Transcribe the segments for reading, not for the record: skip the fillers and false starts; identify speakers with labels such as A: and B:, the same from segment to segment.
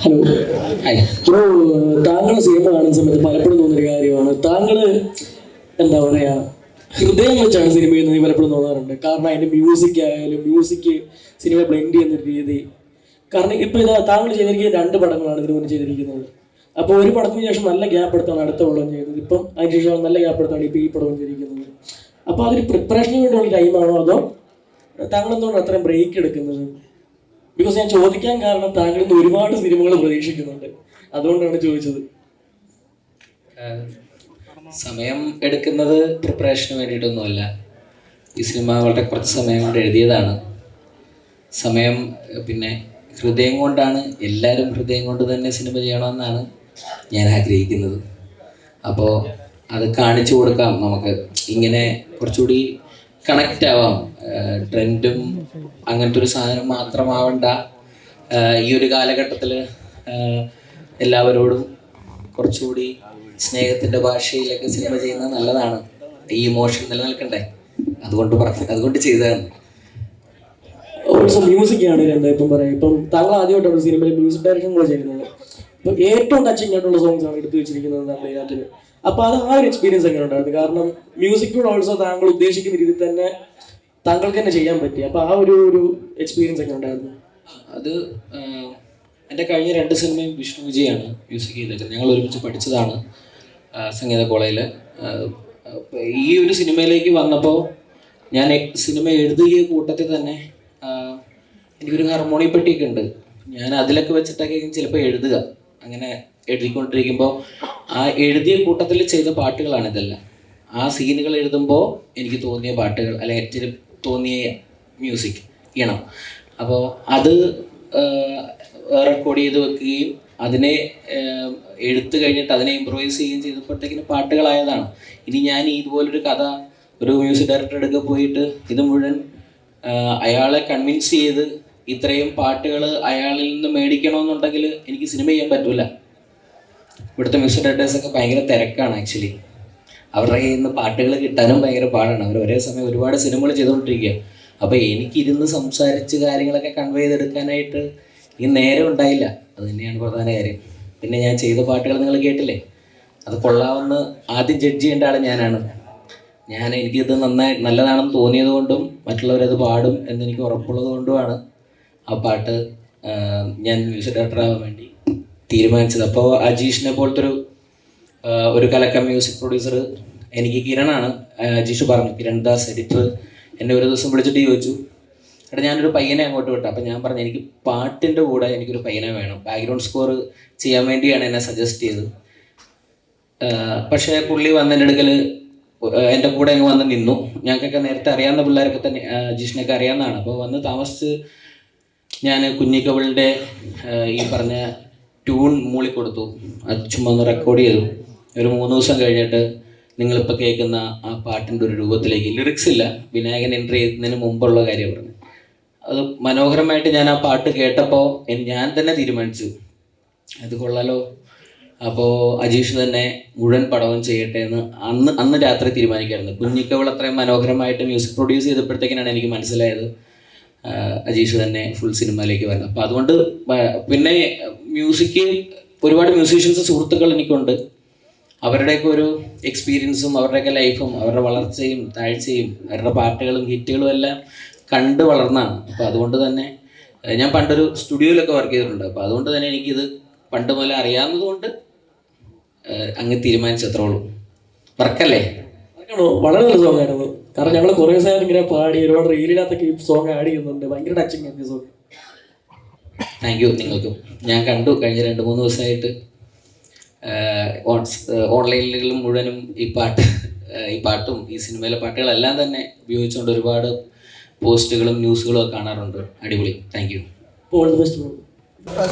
A: Hello, hi bro. താങ്കൾ cinema കാണുന്ന സമയത്ത് പലപ്പോഴും തോന്നുന്നൊരു കാര്യമാണ്, താങ്കൾ എന്താ പറയുക, ഹൃദയം വെച്ചാണ് സിനിമ ചെയ്യുന്നത് പലപ്പോഴും തോന്നാറുണ്ട്. കാരണം അതിൻ്റെ മ്യൂസിക് ആയാലും മ്യൂസിക് സിനിമ ബ്ലെൻഡ് ചെയ്യുന്ന രീതി. കാരണം ഇപ്പോൾ ഇതാ താങ്കൾ ചെയ്തിരിക്കുന്ന 2 പടങ്ങളാണ് ഇതിനു മുന്നേ ചെയ്തിരിക്കുന്നത്. അപ്പോൾ ഒരു പടത്തിന് ശേഷം നല്ല ഗ്യാപ്പ് എടുത്താണ് അടുത്ത പടം ചെയ്യുന്നത്. ഇപ്പം അതിന് ശേഷം നല്ല ഗ്യാപ്പ് എടുത്താണ് ഇപ്പോൾ ഈ പടം ചെയ്തിരിക്കുന്നത്. അപ്പോൾ അതൊരു പ്രിപ്പറേഷന് വേണ്ടിയുള്ള ടൈമാണോ, അതോ താങ്കൾ എന്തുകൊണ്ട് അത്രയും ബ്രേക്ക് എടുക്കുന്നത്? ബിക്കോസ് ഞാൻ ചോദിക്കാൻ കാരണം താങ്കളിൽ നിന്ന് ഒരുപാട് സിനിമകൾ പ്രതീക്ഷിക്കുന്നുണ്ട്, അതുകൊണ്ടാണ് ചോദിച്ചത്.
B: സമയം എടുക്കുന്നത് പ്രിപ്പറേഷന് വേണ്ടിയിട്ടൊന്നുമല്ല. ഈ സിനിമ വളരെ കുറച്ച് സമയം കൊണ്ട് എഴുതിയതാണ്. സമയം പിന്നെ ഹൃദയം കൊണ്ടാണ്, എല്ലാവരും ഹൃദയം കൊണ്ട് തന്നെ സിനിമ ചെയ്യണമെന്നാണ് ഞാൻ ആഗ്രഹിക്കുന്നത്. അപ്പോൾ അത് കാണിച്ചു കൊടുക്കാം നമുക്ക്, ഇങ്ങനെ കുറച്ചുകൂടി കണക്റ്റ് ആവാം. ട്രെൻഡും അങ്ങനത്തെ ഒരു സാധനം മാത്രമാവണ്ട. ഈ ഒരു കാലഘട്ടത്തിൽ എല്ലാവരോടും കുറച്ചുകൂടി സ്നേഹത്തിൻ്റെ ഭാഷയിലൊക്കെ സിനിമ ചെയ്യുന്നത് നല്ലതാണ്. ഈ ഇമോഷൻ നിലനിൽക്കണ്ടേ, അതുകൊണ്ട് ചെയ്തതാണ്.
A: ഓൾസോ മ്യൂസിക് ആണ് ഇപ്പം പറയാം. ഇപ്പം താങ്കൾ ആദ്യമായിട്ടാണ് സിനിമയിൽ മ്യൂസിക് ഡയറക്ഷൻ കൂടെ ചെയ്യുന്നത്. ഇപ്പം ഏറ്റവും ടച്ചിങ് ആയിട്ടുള്ള സോങ്സ് ആണ് എടുത്തു വെച്ചിരിക്കുന്നത് താങ്കൾ ഇതിനകത്ത്. അപ്പോൾ അത് ആ ഒരു എക്സ്പീരിയൻസ് എങ്ങനെ ഉണ്ടായിരുന്നു? കാരണം മ്യൂസിക്കോട് ഓൾസോ താങ്കൾ ഉദ്ദേശിക്കുന്ന രീതിയിൽ തന്നെ താങ്കൾക്ക് തന്നെ ചെയ്യാൻ പറ്റി. അപ്പോൾ ആ ഒരു എക്സ്പീരിയൻസ് എങ്ങനെ ഉണ്ടായിരുന്നു?
B: അത് എൻ്റെ കഴിഞ്ഞ 2 സിനിമയും വിഷ്ണു വിജയാണ് മ്യൂസിക് ചെയ്തത്. ഞങ്ങൾ ഒരുമിച്ച് പഠിച്ചതാണ് സംഗീത കോളേജിൽ. ഈ ഒരു സിനിമയിലേക്ക് വന്നപ്പോൾ ഞാൻ സിനിമ എഴുതിയ കൂട്ടത്തിൽ തന്നെ എനിക്കൊരു ഹാർമോണി പെട്ടിയൊക്കെ ഉണ്ട്. ഞാൻ അതിലൊക്കെ വെച്ചിട്ടൊക്കെ ചിലപ്പോൾ എഴുതുക. അങ്ങനെ എഴുതിക്കൊണ്ടിരിക്കുമ്പോൾ ആ എഴുതിയ കൂട്ടത്തിൽ ചെയ്ത പാട്ടുകളാണ് ഇതെല്ലാം. ആ സീനുകൾ എഴുതുമ്പോൾ എനിക്ക് തോന്നിയ പാട്ടുകൾ, അല്ലെങ്കിൽ തോന്നിയ മ്യൂസിക് ചെയ്യണം. അപ്പോൾ അത് റെക്കോർഡ് ചെയ്ത് വെക്കുകയും അതിനെ എഴുത്ത് കഴിഞ്ഞിട്ട് അതിനെ ഇമ്പ്രൂവൈസ് ചെയ്യുകയും ചെയ്തപ്പോഴത്തേക്കിന് പാട്ടുകളായതാണ്. ഇനി ഞാൻ ഇതുപോലൊരു കഥ ഒരു മ്യൂസിക് ഡയറക്ടറുടെ അടുക്ക പോയിട്ട് ഇത് മുഴുവൻ അയാളെ കൺവിൻസ് ചെയ്ത് ഇത്രയും പാട്ടുകൾ അയാളിൽ നിന്ന് മേടിക്കണമെന്നുണ്ടെങ്കിൽ എനിക്ക് സിനിമ ചെയ്യാൻ പറ്റില്ല. ഇവിടുത്തെ മ്യൂസിക് ഡയറക്ടേഴ്സൊക്കെ ഭയങ്കര തിരക്കാണ്. ആക്ച്വലി അവരുടെ കയ്യിൽ നിന്ന് പാട്ടുകൾ കിട്ടാനും ഭയങ്കര പാടാണ്. അവർ ഒരേ സമയം ഒരുപാട് സിനിമകൾ ചെയ്തുകൊണ്ടിരിക്കുക. അപ്പോൾ എനിക്കിരുന്ന് സംസാരിച്ച് കാര്യങ്ങളൊക്കെ കൺവേ ചെയ്തെടുക്കാനായിട്ട് ഈ നേരം ഉണ്ടായില്ല. അത് തന്നെയാണ് പ്രധാന കാര്യം. പിന്നെ ഞാൻ ചെയ്ത പാട്ടുകൾ നിങ്ങൾ കേട്ടില്ലേ, അത് കൊള്ളാമെന്ന് ആദ്യം ജഡ്ജ് ചെയ്യേണ്ട ആൾ ഞാനാണ്. എനിക്കിത് നല്ലതാണെന്ന് തോന്നിയത് കൊണ്ടും മറ്റുള്ളവരത് പാടും എന്നെനിക്ക് ഉറപ്പുള്ളത് കൊണ്ടുമാണ് ആ പാട്ട് ഞാൻ മ്യൂസിക് ഡയറക്ടറാകാൻ വേണ്ടി തീരുമാനിച്ചത്. അപ്പോൾ അജീഷിനെ പോലത്തെ ഒരു കലക്കം മ്യൂസിക് പ്രൊഡ്യൂസർ എനിക്ക് കിരണാണ്. അജീഷ് പറഞ്ഞു, കിരൺ ദാസ് എഡിറ്റർ എന്നെ ഒരു ദിവസം വിളിച്ചിട്ട് ചോദിച്ചു, എടാ ഞാനൊരു പയ്യനെ അങ്ങോട്ട് വിട്ടു. അപ്പം ഞാൻ പറഞ്ഞു, എനിക്ക് പാട്ടിൻ്റെ കൂടെ എനിക്കൊരു പയ്യനെ വേണം, ബാക്ക്ഗ്രൗണ്ട് സ്കോർ ചെയ്യാൻ വേണ്ടിയാണ് എന്നെ സജസ്റ്റ് ചെയ്തത്. പക്ഷേ പുള്ളി വന്നതിൻ്റെ അടുക്കൽ എൻ്റെ കൂടെ അങ്ങ് വന്ന് നിന്നു. ഞങ്ങൾക്കൊക്കെ നേരത്തെ അറിയാവുന്ന പിള്ളേരൊക്കെ തന്നെ അജീഷിനൊക്കെ അറിയാവുന്നതാണ്. അപ്പോൾ വന്ന് താമസിച്ച് ഞാൻ കുഞ്ഞിക്കവളുടെ ഈ പറഞ്ഞ ട്യൂൺ മൂളിക്കൊടുത്തു. അത് ചുമ്മാ ഒന്ന് റെക്കോർഡ് ചെയ്തു. ഒരു 3 ദിവസം കഴിഞ്ഞിട്ട് നിങ്ങളിപ്പോൾ കേൾക്കുന്ന ആ പാട്ടിൻ്റെ ഒരു രൂപത്തിലേക്ക്, ലിറിക്സ് ഇല്ല, വിനായകൻ എൻട്രി ചെയ്യുന്നതിന് മുമ്പുള്ള കാര്യം പറഞ്ഞു. അത് മനോഹരമായിട്ട് ഞാൻ ആ പാട്ട് കേട്ടപ്പോൾ ഞാൻ തന്നെ തീരുമാനിച്ചു അത് കൊള്ളാലോ. അപ്പോൾ അജീഷ് തന്നെ മുഴുവൻ പടവും ചെയ്യട്ടെ എന്ന് അന്ന് രാത്രി തീരുമാനിക്കായിരുന്നു. കുഞ്ഞിക്കവൾ അത്രയും മനോഹരമായിട്ട് മ്യൂസിക് പ്രൊഡ്യൂസ് ചെയ്തപ്പോഴത്തേക്കിനാണ് എനിക്ക് മനസ്സിലായത് അജീഷ് തന്നെ ഫുൾ സിനിമയിലേക്ക് വരുന്നത്. അപ്പോൾ അതുകൊണ്ട് പിന്നെ മ്യൂസിക് ഒരുപാട് മ്യൂസീഷ്യൻസ് സുഹൃത്തുക്കൾ എനിക്കുണ്ട്. അവരുടെയൊക്കെ ഒരു എക്സ്പീരിയൻസും അവരുടെയൊക്കെ ലൈഫും അവരുടെ വളർച്ചയും താഴ്ചയും അവരുടെ പാട്ടുകളും ഹിറ്റുകളും എല്ലാം കണ്ട് വളർന്നതാണ്. അപ്പോൾ അതുകൊണ്ട് തന്നെ ഞാൻ പണ്ടൊരു സ്റ്റുഡിയോയിലൊക്കെ വർക്ക് ചെയ്തിട്ടുണ്ട്. അപ്പോൾ അതുകൊണ്ട് തന്നെ എനിക്കിത് പണ്ട് മുതലേ അറിയാവുന്നത് കൊണ്ട് അങ്ങ് തീരുമാനിച്ചത്രേ ഉള്ളൂ. വർക്കല്ലേ?
A: വളരെ നല്ല സോങ് ആയിരുന്നു. കാരണം ഞങ്ങൾ കുറേ സമയം ഇങ്ങനെ പാടി ഒരുപാട് റീലിനകത്തൊക്കെ ഈ സോങ് ആഡ് ചെയ്യുന്നുണ്ട്. ഭയങ്കര ടച്ചിങ് ആയിരുന്നു ഈ സോങ്.
B: താങ്ക് യു നിങ്ങൾക്കും. ഞാൻ കണ്ടു കഴിഞ്ഞ 2-3 ദിവസമായിട്ട് ഓൺലൈനിലും മുഴുവനും ഈ പാട്ടും ഈ സിനിമയിലെ പാട്ടുകളെല്ലാം തന്നെ ഉപയോഗിച്ചുകൊണ്ട് ഒരുപാട് പോസ്റ്റുകളും ന്യൂസുകളും ഒക്കെ കാണാറുണ്ട്. അടിപൊളി. Thank you.
A: All the best.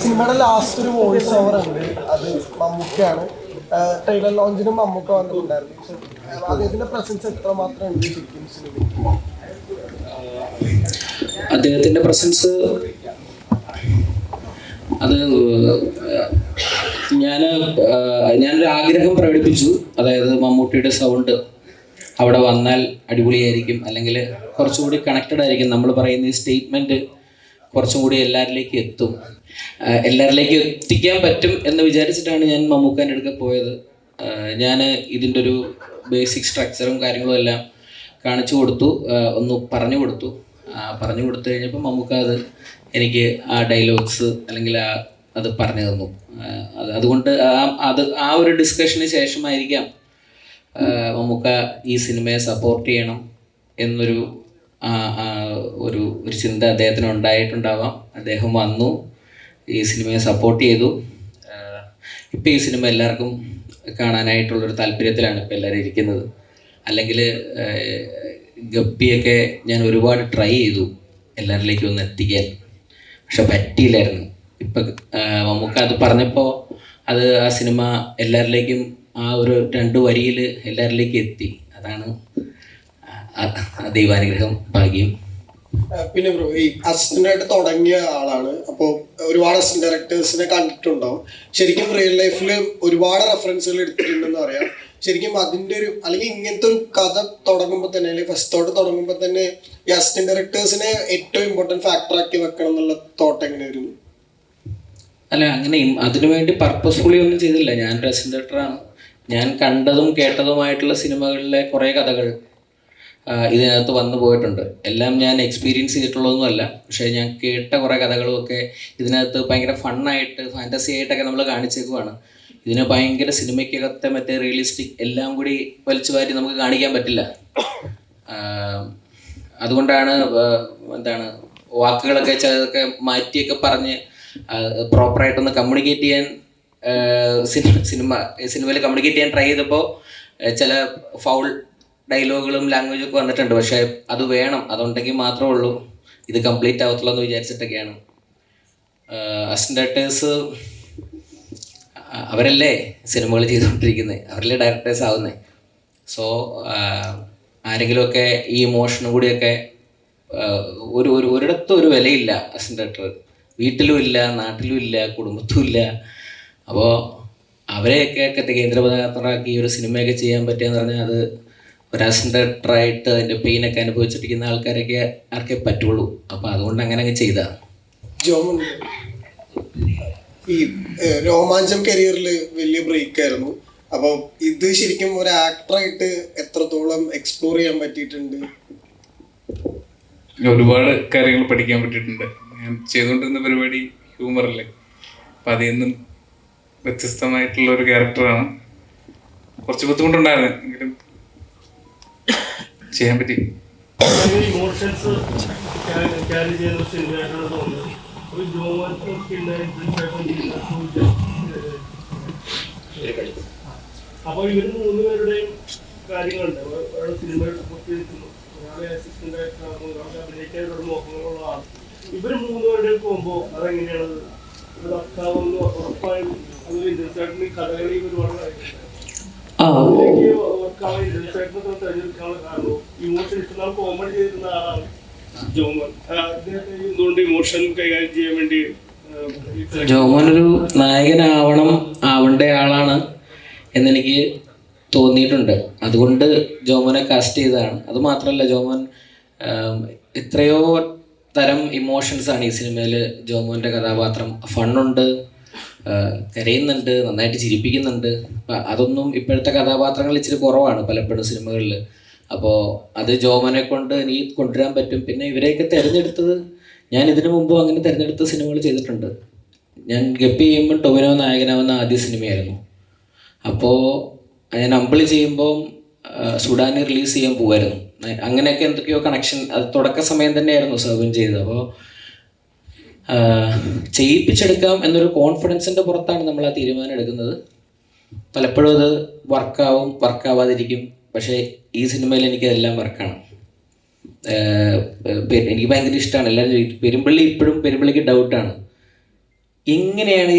C: സിനിമയുടെ ലാസ്റ്റ് ഒരു വോയിസ് ഓവർ ഉണ്ട്, അത് മമ്മൂക്കയാണ്. ട്രെയിലർ ലോഞ്ചിനും മമ്മൂക്ക വന്നിട്ടുണ്ടായിരുന്നു. അദ്ദേഹത്തിന്റെ പ്രസൻസ് എത്രമാത്രം ഉണ്ട് ശരിക്കും സിനിമ?
B: അദ്ദേഹത്തിന്റെ പ്രസൻസ് അത് ഞാനൊരു ആഗ്രഹം പ്രകടിപ്പിച്ചു. അതായത് മമ്മൂട്ടിയുടെ സൗണ്ട് അവിടെ വന്നാൽ അടിപൊളിയായിരിക്കും, അല്ലെങ്കിൽ കുറച്ചും കൂടി കണക്റ്റഡ് ആയിരിക്കും. നമ്മൾ പറയുന്ന ഈ സ്റ്റേറ്റ്മെൻറ്റ് കുറച്ചും കൂടി എല്ലാവരിലേക്ക് എത്തും. എല്ലാവരിലേക്കും എത്തിക്കാൻ പറ്റും എന്ന് വിചാരിച്ചിട്ടാണ് ഞാൻ മമ്മൂക്കാൻ്റെ അടുക്ക പോയത്. ഞാൻ ഇതിൻ്റെ ഒരു ബേസിക് സ്ട്രക്ചറും കാര്യങ്ങളും എല്ലാം കാണിച്ചു കൊടുത്തു, ഒന്ന് പറഞ്ഞു കൊടുത്തു. പറഞ്ഞു കൊടുത്തു കഴിഞ്ഞപ്പോൾ മമ്മൂക്ക അത് എനിക്ക് ആ ഡയലോഗ്സ് അല്ലെങ്കിൽ അത് പറഞ്ഞു തന്നു. അതുകൊണ്ട് ആ ഒരു ഡിസ്കഷന് ശേഷമായിരിക്കാം മമ്മൂക്ക ഈ സിനിമയെ സപ്പോർട്ട് ചെയ്യണം എന്നൊരു ഒരു ചിന്ത അദ്ദേഹത്തിന് ഉണ്ടായിട്ടുണ്ടാവാം. അദ്ദേഹം വന്നു, ഈ സിനിമയെ സപ്പോർട്ട് ചെയ്തു. ഇപ്പം ഈ സിനിമ എല്ലാവർക്കും കാണാനായിട്ടുള്ളൊരു താല്പര്യത്തിലാണ് ഇപ്പം എല്ലാവരും ഇരിക്കുന്നത്. അല്ലെങ്കിൽ ഗപ്പിയൊക്കെ ഞാൻ ഒരുപാട് ട്രൈ ചെയ്തു എല്ലാവരിലേക്കും ഒന്ന് എത്തിക്കാൻ, പക്ഷെ പറ്റിയില്ലായിരുന്നു. ഇപ്പം മമ്മൂക്ക അത് പറഞ്ഞപ്പോൾ ആ സിനിമ എല്ലാവരിലേക്കും ആ ഒരു 2 വരിയിൽ എല്ലാവരിലേക്കും എത്തി. അതാണ് ദൈവാനുഗ്രഹം, ഭാഗ്യം.
C: പിന്നെ ബ്രോ, ഈ അസിസ്റ്റന്റായിട്ട് തുടങ്ങിയ ആളാണ്, അപ്പോൾ ഒരുപാട് അസിസ്റ്റന്റ് ഡയറക്ടേഴ്സിനെ കണ്ടിട്ടുണ്ടാവും. ശരിക്കും റിയൽ ലൈഫിൽ ഒരുപാട് റെഫറൻസുകൾ എടുത്തിട്ടുണ്ടെന്ന് അറിയാം. ശരിക്കും അതിൻ്റെ ഒരു അല്ലെങ്കിൽ ഇങ്ങനത്തെ ഒരു കഥ തുടങ്ങുമ്പോൾ തന്നെ അല്ലെങ്കിൽ ഫസ്റ്റ് തോട്ട് തുടങ്ങുമ്പോൾ തന്നെ ഈ അസിസ്റ്റന്റ് ഡയറക്ടേഴ്സിനെ ഏറ്റവും ഇമ്പോർട്ടൻറ്റ് ഫാക്ടറാക്കി വെക്കണം എന്നുള്ള തോട്ട് എങ്ങനെയായിരുന്നു?
B: അല്ല, അങ്ങനെ അതിനുവേണ്ടി പർപ്പസ്ഫുള്ളി ഒന്നും ചെയ്തില്ല. ഞാനൊരു അസിസ്റ്റന്റ് ഡയറക്ടറാണ്. ഞാൻ കണ്ടതും കേട്ടതുമായിട്ടുള്ള സിനിമകളിലെ കുറേ കഥകൾ ഇതിനകത്ത് വന്നു പോയിട്ടുണ്ട്. എല്ലാം ഞാൻ എക്സ്പീരിയൻസ് ചെയ്തിട്ടുള്ളതൊന്നുമല്ല, പക്ഷേ ഞാൻ കേട്ട കുറേ കഥകളുമൊക്കെ ഇതിനകത്ത് ഭയങ്കര ഫണ്ണായിട്ട് ഫാൻറ്റസി ആയിട്ടൊക്കെ നമ്മൾ കാണിച്ചേക്കുവാണ്. ഇതിനെ ഭയങ്കര സിനിമയ്ക്കകത്തെ മറ്റേ റിയലിസ്റ്റിക് എല്ലാം കൂടി വലിച്ചു വാരി നമുക്ക് കാണിക്കാൻ പറ്റില്ല. അതുകൊണ്ടാണ് എന്താണ് വാക്കുകളൊക്കെ ചിലതൊക്കെ മാറ്റിയൊക്കെ പറഞ്ഞ് പ്രോപ്പറായിട്ടൊന്ന് കമ്മ്യൂണിക്കേറ്റ് ചെയ്യാൻ സിനിമയിൽ കമ്മ്യൂണിക്കേറ്റ് ചെയ്യാൻ ട്രൈ ചെയ്തപ്പോൾ ചില ഫൗൾ ഡയലോഗുകളും ലാംഗ്വേജൊക്കെ വന്നിട്ടുണ്ട്. പക്ഷേ അത് വേണം, അതുണ്ടെങ്കിൽ മാത്രമേ ഉള്ളൂ ഇത് കംപ്ലീറ്റ് ആവത്തുള്ളൂ എന്ന് വിചാരിച്ചിട്ടൊക്കെയാണ്. അസിസ്റ്റന്റ് ഡയറക്ടേഴ്സ് അവരല്ലേ സിനിമകൾ ചെയ്തുകൊണ്ടിരിക്കുന്നത്, അവരല്ലേ ഡയറക്ടേഴ്സ് ആവുന്നത്. സോ ആരെങ്കിലുമൊക്കെ ഈ ഇമോഷനും കൂടിയൊക്കെ ഒരിടത്തും ഒരു വിലയില്ല അസിസ്റ്റന്റ് ഡയറക്ടർ. വീട്ടിലും ഇല്ല, നാട്ടിലും ഇല്ല, കുടുംബത്തും ഇല്ല. അപ്പോൾ അവരെയൊക്കെ കേന്ദ്രപദാർത്ഥമാക്കി ഒരു സിനിമയൊക്കെ ചെയ്യാൻ പറ്റുകയെന്ന് പറഞ്ഞാൽ അത് ഒരു അസിസ്റ്റന്റ് ഡയറക്ടറായിട്ട് അതിൻ്റെ പെയിനൊക്കെ അനുഭവിച്ചിരിക്കുന്ന ആർക്കേ പറ്റുള്ളൂ. അപ്പോൾ അതുകൊണ്ട് അങ്ങനെ ചെയ്താൽ.
C: ജോമോൻ, ഈ രോമാഞ്ചം കരിയറിൽ വലിയ ബ്രേക്ക് ആയിരുന്നു. അപ്പോൾ ഇത് ശരിക്കും ഒരു ആക്ടറായിട്ട് എത്രത്തോളം എക്സ്പ്ലോർ ചെയ്യാൻ പറ്റിയിട്ടുണ്ട്?
D: ഒരുപാട് കാര്യങ്ങൾ പഠിക്കാൻ പറ്റിയിട്ടുണ്ട്. ഞാൻ ചെയ്തുകൊണ്ടിരുന്ന പരിപാടി ഹ്യൂമറല്ലേ, അപ്പം അതിൽ നിന്നും വ്യത്യസ്തമായിട്ടുള്ള ഒരു ക്യാരക്ടറാണ്. കുറച്ച് ബുദ്ധിമുട്ടുണ്ടായിരുന്നു, എങ്കിലും ചെയ്യാൻ പറ്റി.
E: ഇമോഷൻസ് ക്യാരി ചെയ്യുന്ന സിനിമയായിട്ടാണ് തോന്നുന്നത്. അപ്പോൾ ഇവർ 3 പേരുടെയും കാര്യങ്ങളുണ്ട്. ഒരാൾ സിനിമ നിൽക്കുന്നു, ഒരാളെ അസിസ്റ്റന്റ് ആയിട്ടാണ്, ഒരാളെ അഭിനയിക്കാനുള്ള മോഹങ്ങളുള്ളതാണ്. ഇവർ 3 പേരുടെയും പോകുമ്പോൾ അതെങ്ങനെയാണ് അത് അക്കാവുന്ന ഉറപ്പായും അതൊരു ഇൻട്രസ്റ്റ് കഥകളി ഒരുപാട് കാര്യങ്ങളുണ്ട്. കോമഡി ചെയ്തിരുന്ന ആളാണ് ജോമോൻ. എന്തുകൊണ്ട് ഇമോഷൻ കൈകാര്യം ചെയ്യാൻ വേണ്ടി
B: ജോമോൻ ഒരു ആവേണ്ട ആളാണ് എന്നെനിക്ക് തോന്നിയിട്ടുണ്ട്. അതുകൊണ്ട് ജോമോനെ കാസ്റ്റ് ചെയ്തതാണ്. അതുമാത്രമല്ല, ജോമോൻ എത്രയോ തരം ഇമോഷൻസാണ് ഈ സിനിമയിൽ. ജോമോൻ്റെ കഥാപാത്രം ഫണ്ണുണ്ട്, കരയുന്നുണ്ട്, നന്നായിട്ട് ചിരിപ്പിക്കുന്നുണ്ട്. അതൊന്നും ഇപ്പോഴത്തെ കഥാപാത്രങ്ങൾ ഇച്ചിരി കുറവാണ് പലപ്പോഴും സിനിമകളിൽ. അപ്പോൾ അത് ജോമോനെ കൊണ്ട് എനിക്ക് കൊണ്ടുവരാൻ പറ്റും. പിന്നെ ഇവരെയൊക്കെ തിരഞ്ഞെടുത്തത് ഞാൻ ഇതിനു മുമ്പും അങ്ങനെ തിരഞ്ഞെടുത്ത സിനിമകൾ ചെയ്തിട്ടുണ്ട്. ഞാൻ ഗപ്പി ചെയ്യുമ്പോൾ ടൊവിനോ നായകനാവുന്ന ആദ്യ സിനിമയായിരുന്നു. അപ്പോൾ ഞാൻ അമ്പിളി ചെയ്യുമ്പോൾ സുഡാനി റിലീസ് ചെയ്യാൻ പോകുമായിരുന്നു. അങ്ങനെയൊക്കെ എന്തൊക്കെയോ കണക്ഷൻ അത് തുടക്ക സമയം തന്നെയായിരുന്നു സർവൻ ചെയ്തത്. അപ്പോൾ ചെയ്യിപ്പിച്ചെടുക്കാം എന്നൊരു കോൺഫിഡൻസിൻ്റെ പുറത്താണ് നമ്മൾ ആ തീരുമാനം എടുക്കുന്നത്. പലപ്പോഴും അത് വർക്കാവാതിരിക്കും. പക്ഷേ ഈ സിനിമയിൽ എനിക്കതെല്ലാം വർക്കാണ്. എനിക്ക് ഭയങ്കര ഇഷ്ടമാണ്. എല്ലാവരും പെരുമ്പള്ളി ഇപ്പോഴും പെരുമ്പള്ളിക്ക് ഡൗട്ടാണ്, എങ്ങനെയാണ്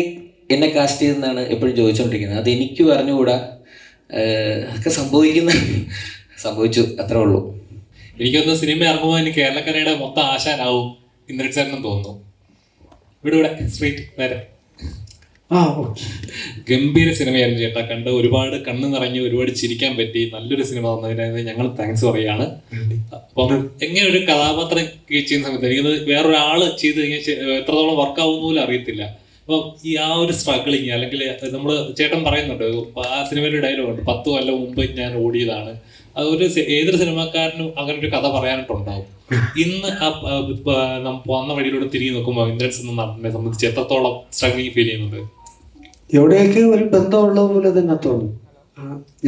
B: എന്നെ കാസ്റ്റ് ചെയ്തെന്നാണ് എപ്പോഴും ചോദിച്ചുകൊണ്ടിരിക്കുന്നത്. അതെനിക്കും അറിഞ്ഞുകൂടാ, ഒക്കെ സംഭവിച്ചു, അത്രേ ഉള്ളൂ.
F: എനിക്കൊന്ന് സിനിമ ഇറങ്ങുമ്പോൾ എനിക്ക് കേരളക്കരയുടെ മൊത്തം ആശാനാവും ഇന്ദ്രൻ സാറിനും തോന്നുന്നു. ഇവിടെ സ്ട്രീറ്റ് നേരെ ഗംഭീര സിനിമയായിരുന്നു ചേട്ടാ. കണ്ട് ഒരുപാട് കണ്ണ് നിറഞ്ഞ് ഒരുപാട് ചിരിക്കാൻ പറ്റി. നല്ലൊരു സിനിമ തന്നതിനായി ഞങ്ങൾ താങ്ക്സ് പറയാണ്. അപ്പം എങ്ങനെ ഒരു കഥാപാത്രം ചെയ്യുന്ന സമയത്ത് എനിക്കത് വേറൊരാള് ചെയ്ത് കഴിഞ്ഞാൽ എത്രത്തോളം വർക്ക് ആവുന്ന പോലും അറിയത്തില്ല. അപ്പം ഈ ആ ഒരു സ്ട്രഗിളിങ്, അല്ലെങ്കിൽ നമ്മൾ ചേട്ടൻ പറയുന്നുണ്ട് ആ സിനിമയുടെ ഡയലോഗ് ഉണ്ട്, 10 കൊല്ലം മുമ്പ് ഞാൻ ഓടിയതാണ്. അതൊരു ഏതൊരു സിനിമാക്കാരനും അങ്ങനെ ഒരു കഥ പറയാനായിട്ടുണ്ടാവും. ഇന്ന് വന്ന വഴിയിലൂടെ തിരികെ നോക്കുമ്പോൾ ഇന്ദ്രൻസ് എന്ന നടനെ സംബന്ധിച്ച് എത്രത്തോളം സ്ട്രഗിളിങ് ഫീൽ ചെയ്യുന്നുണ്ട്?
G: എവിടെയൊക്കെ ഒരു ബന്ധമുള്ള പോലെ തന്നെ തോന്നും.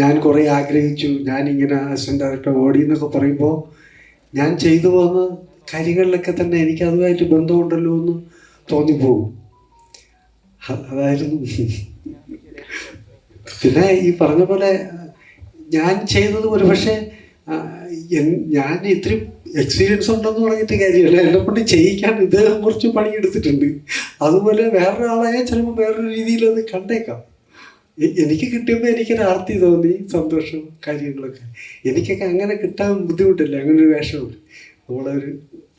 G: ഞാൻ കുറേ ആഗ്രഹിച്ചു, ഞാനിങ്ങനെ അസിസ്റ്റന്റ് ഡയറക്ടർ ഓടി എന്നൊക്കെ പറയുമ്പോൾ ഞാൻ ചെയ്തു പോകുന്ന കാര്യങ്ങളിലൊക്കെ തന്നെ എനിക്ക് അതുമായിട്ട് ബന്ധമുണ്ടല്ലോ എന്ന് തോന്നിപ്പോകും. അതായിരുന്നു. പിന്നെ ഈ പറഞ്ഞ പോലെ ഞാൻ ചെയ്തത് ഒരു പക്ഷേ ഞാൻ ഇത്തിരി എക്സ്പീരിയൻസ് ഉണ്ടെന്ന് പറഞ്ഞിട്ട് കാര്യമല്ല, എന്നെ കൊണ്ട് ചെയ്യിക്കാൻ ഇദ്ദേഹം കുറച്ച് പണിയെടുത്തിട്ടുണ്ട്. അതുപോലെ വേറൊരാളായാൽ ചിലപ്പോൾ വേറൊരു രീതിയിൽ അത് കണ്ടേക്കാം. എനിക്ക് കിട്ടിയപ്പോൾ എനിക്കൊരു ആർത്തി തോന്നി, സന്തോഷം, കാര്യങ്ങളൊക്കെ. എനിക്കൊക്കെ അങ്ങനെ കിട്ടാൻ ബുദ്ധിമുട്ടില്ല, അങ്ങനെ ഒരു വേഷമുണ്ട്. നമ്മളൊരു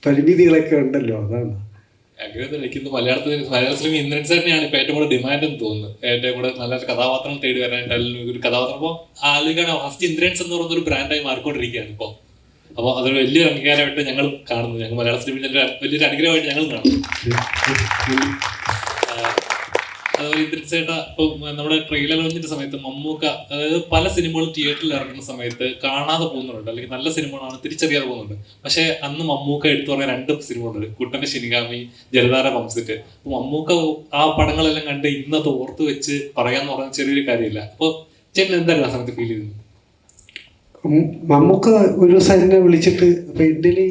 G: പരിമിതികളൊക്കെ ഉണ്ടല്ലോ, അതാണ്.
F: എനിക്ക് മലയാള സിനിമ ഇന്ദ്രൻസ് തന്നെയാണ് ഇപ്പൊ ഏറ്റവും കൂടുതൽ ഡിമാൻഡ് എന്ന് തോന്നുന്നു. ഏറ്റവും കൂടുതൽ നല്ലൊരു കഥാപാത്രം തേടി വരാനായിട്ട്, അല്ലെങ്കിൽ ഒരു കഥാപാത്രം ഇപ്പോൾ ആലോചിക്കാൻ ഫസ്റ്റ് ഇന്ദ്രൻസ് എന്ന് പറയുന്ന ഒരു ബ്രാൻഡായി മാറിക്കൊണ്ടിരിക്കുകയാണ് ഇപ്പോൾ. അപ്പോൾ അതൊരു വലിയൊരു അംഗീകാരമായിട്ട് ഞങ്ങൾ കാണുന്നു. ഞങ്ങൾ മലയാള സിനിമയിൽ വലിയൊരു അനുഗ്രഹമായിട്ട് ഞങ്ങൾ കാണുന്നു. അതുപോലെ ഇന്ദ്രൻസ് ചേട്ടാ, ഇപ്പോൾ നമ്മുടെ ട്രെയിലർ ലോഞ്ചിന്റെ സമയത്ത് മമ്മൂക്ക, അതായത് പല സിനിമകളും തിയേറ്ററിൽ ഇറങ്ങുന്ന സമയത്ത് കാണാതെ പോകുന്നുണ്ട്, അല്ലെങ്കിൽ നല്ല സിനിമകളാണ് തിരിച്ചറിയാതെ പോകുന്നുണ്ട്. പക്ഷേ അന്ന് മമ്മൂക്ക എടുത്തു പറഞ്ഞ 2 സിനിമകളുണ്ട്, കുട്ടന്റെ ശിനിഗാമി, ജലധാര പംപ്സെറ്റ്. അപ്പോൾ മമ്മൂക്ക ആ പടങ്ങളെല്ലാം കണ്ട് ഇന്നത് ഓർത്ത് വെച്ച് പറയാന്ന് പറഞ്ഞാൽ ചെറിയൊരു കാര്യമില്ല. അപ്പോൾ ചേട്ടൻ എന്തായാലും ആ സമയത്ത് ഫീൽ ചെയ്തു?
G: മമ്മൂക്ക ഒരു ദിവസം എന്നെ വിളിച്ചിട്ട്, അപ്പോൾ എൻ്റെ ഒരു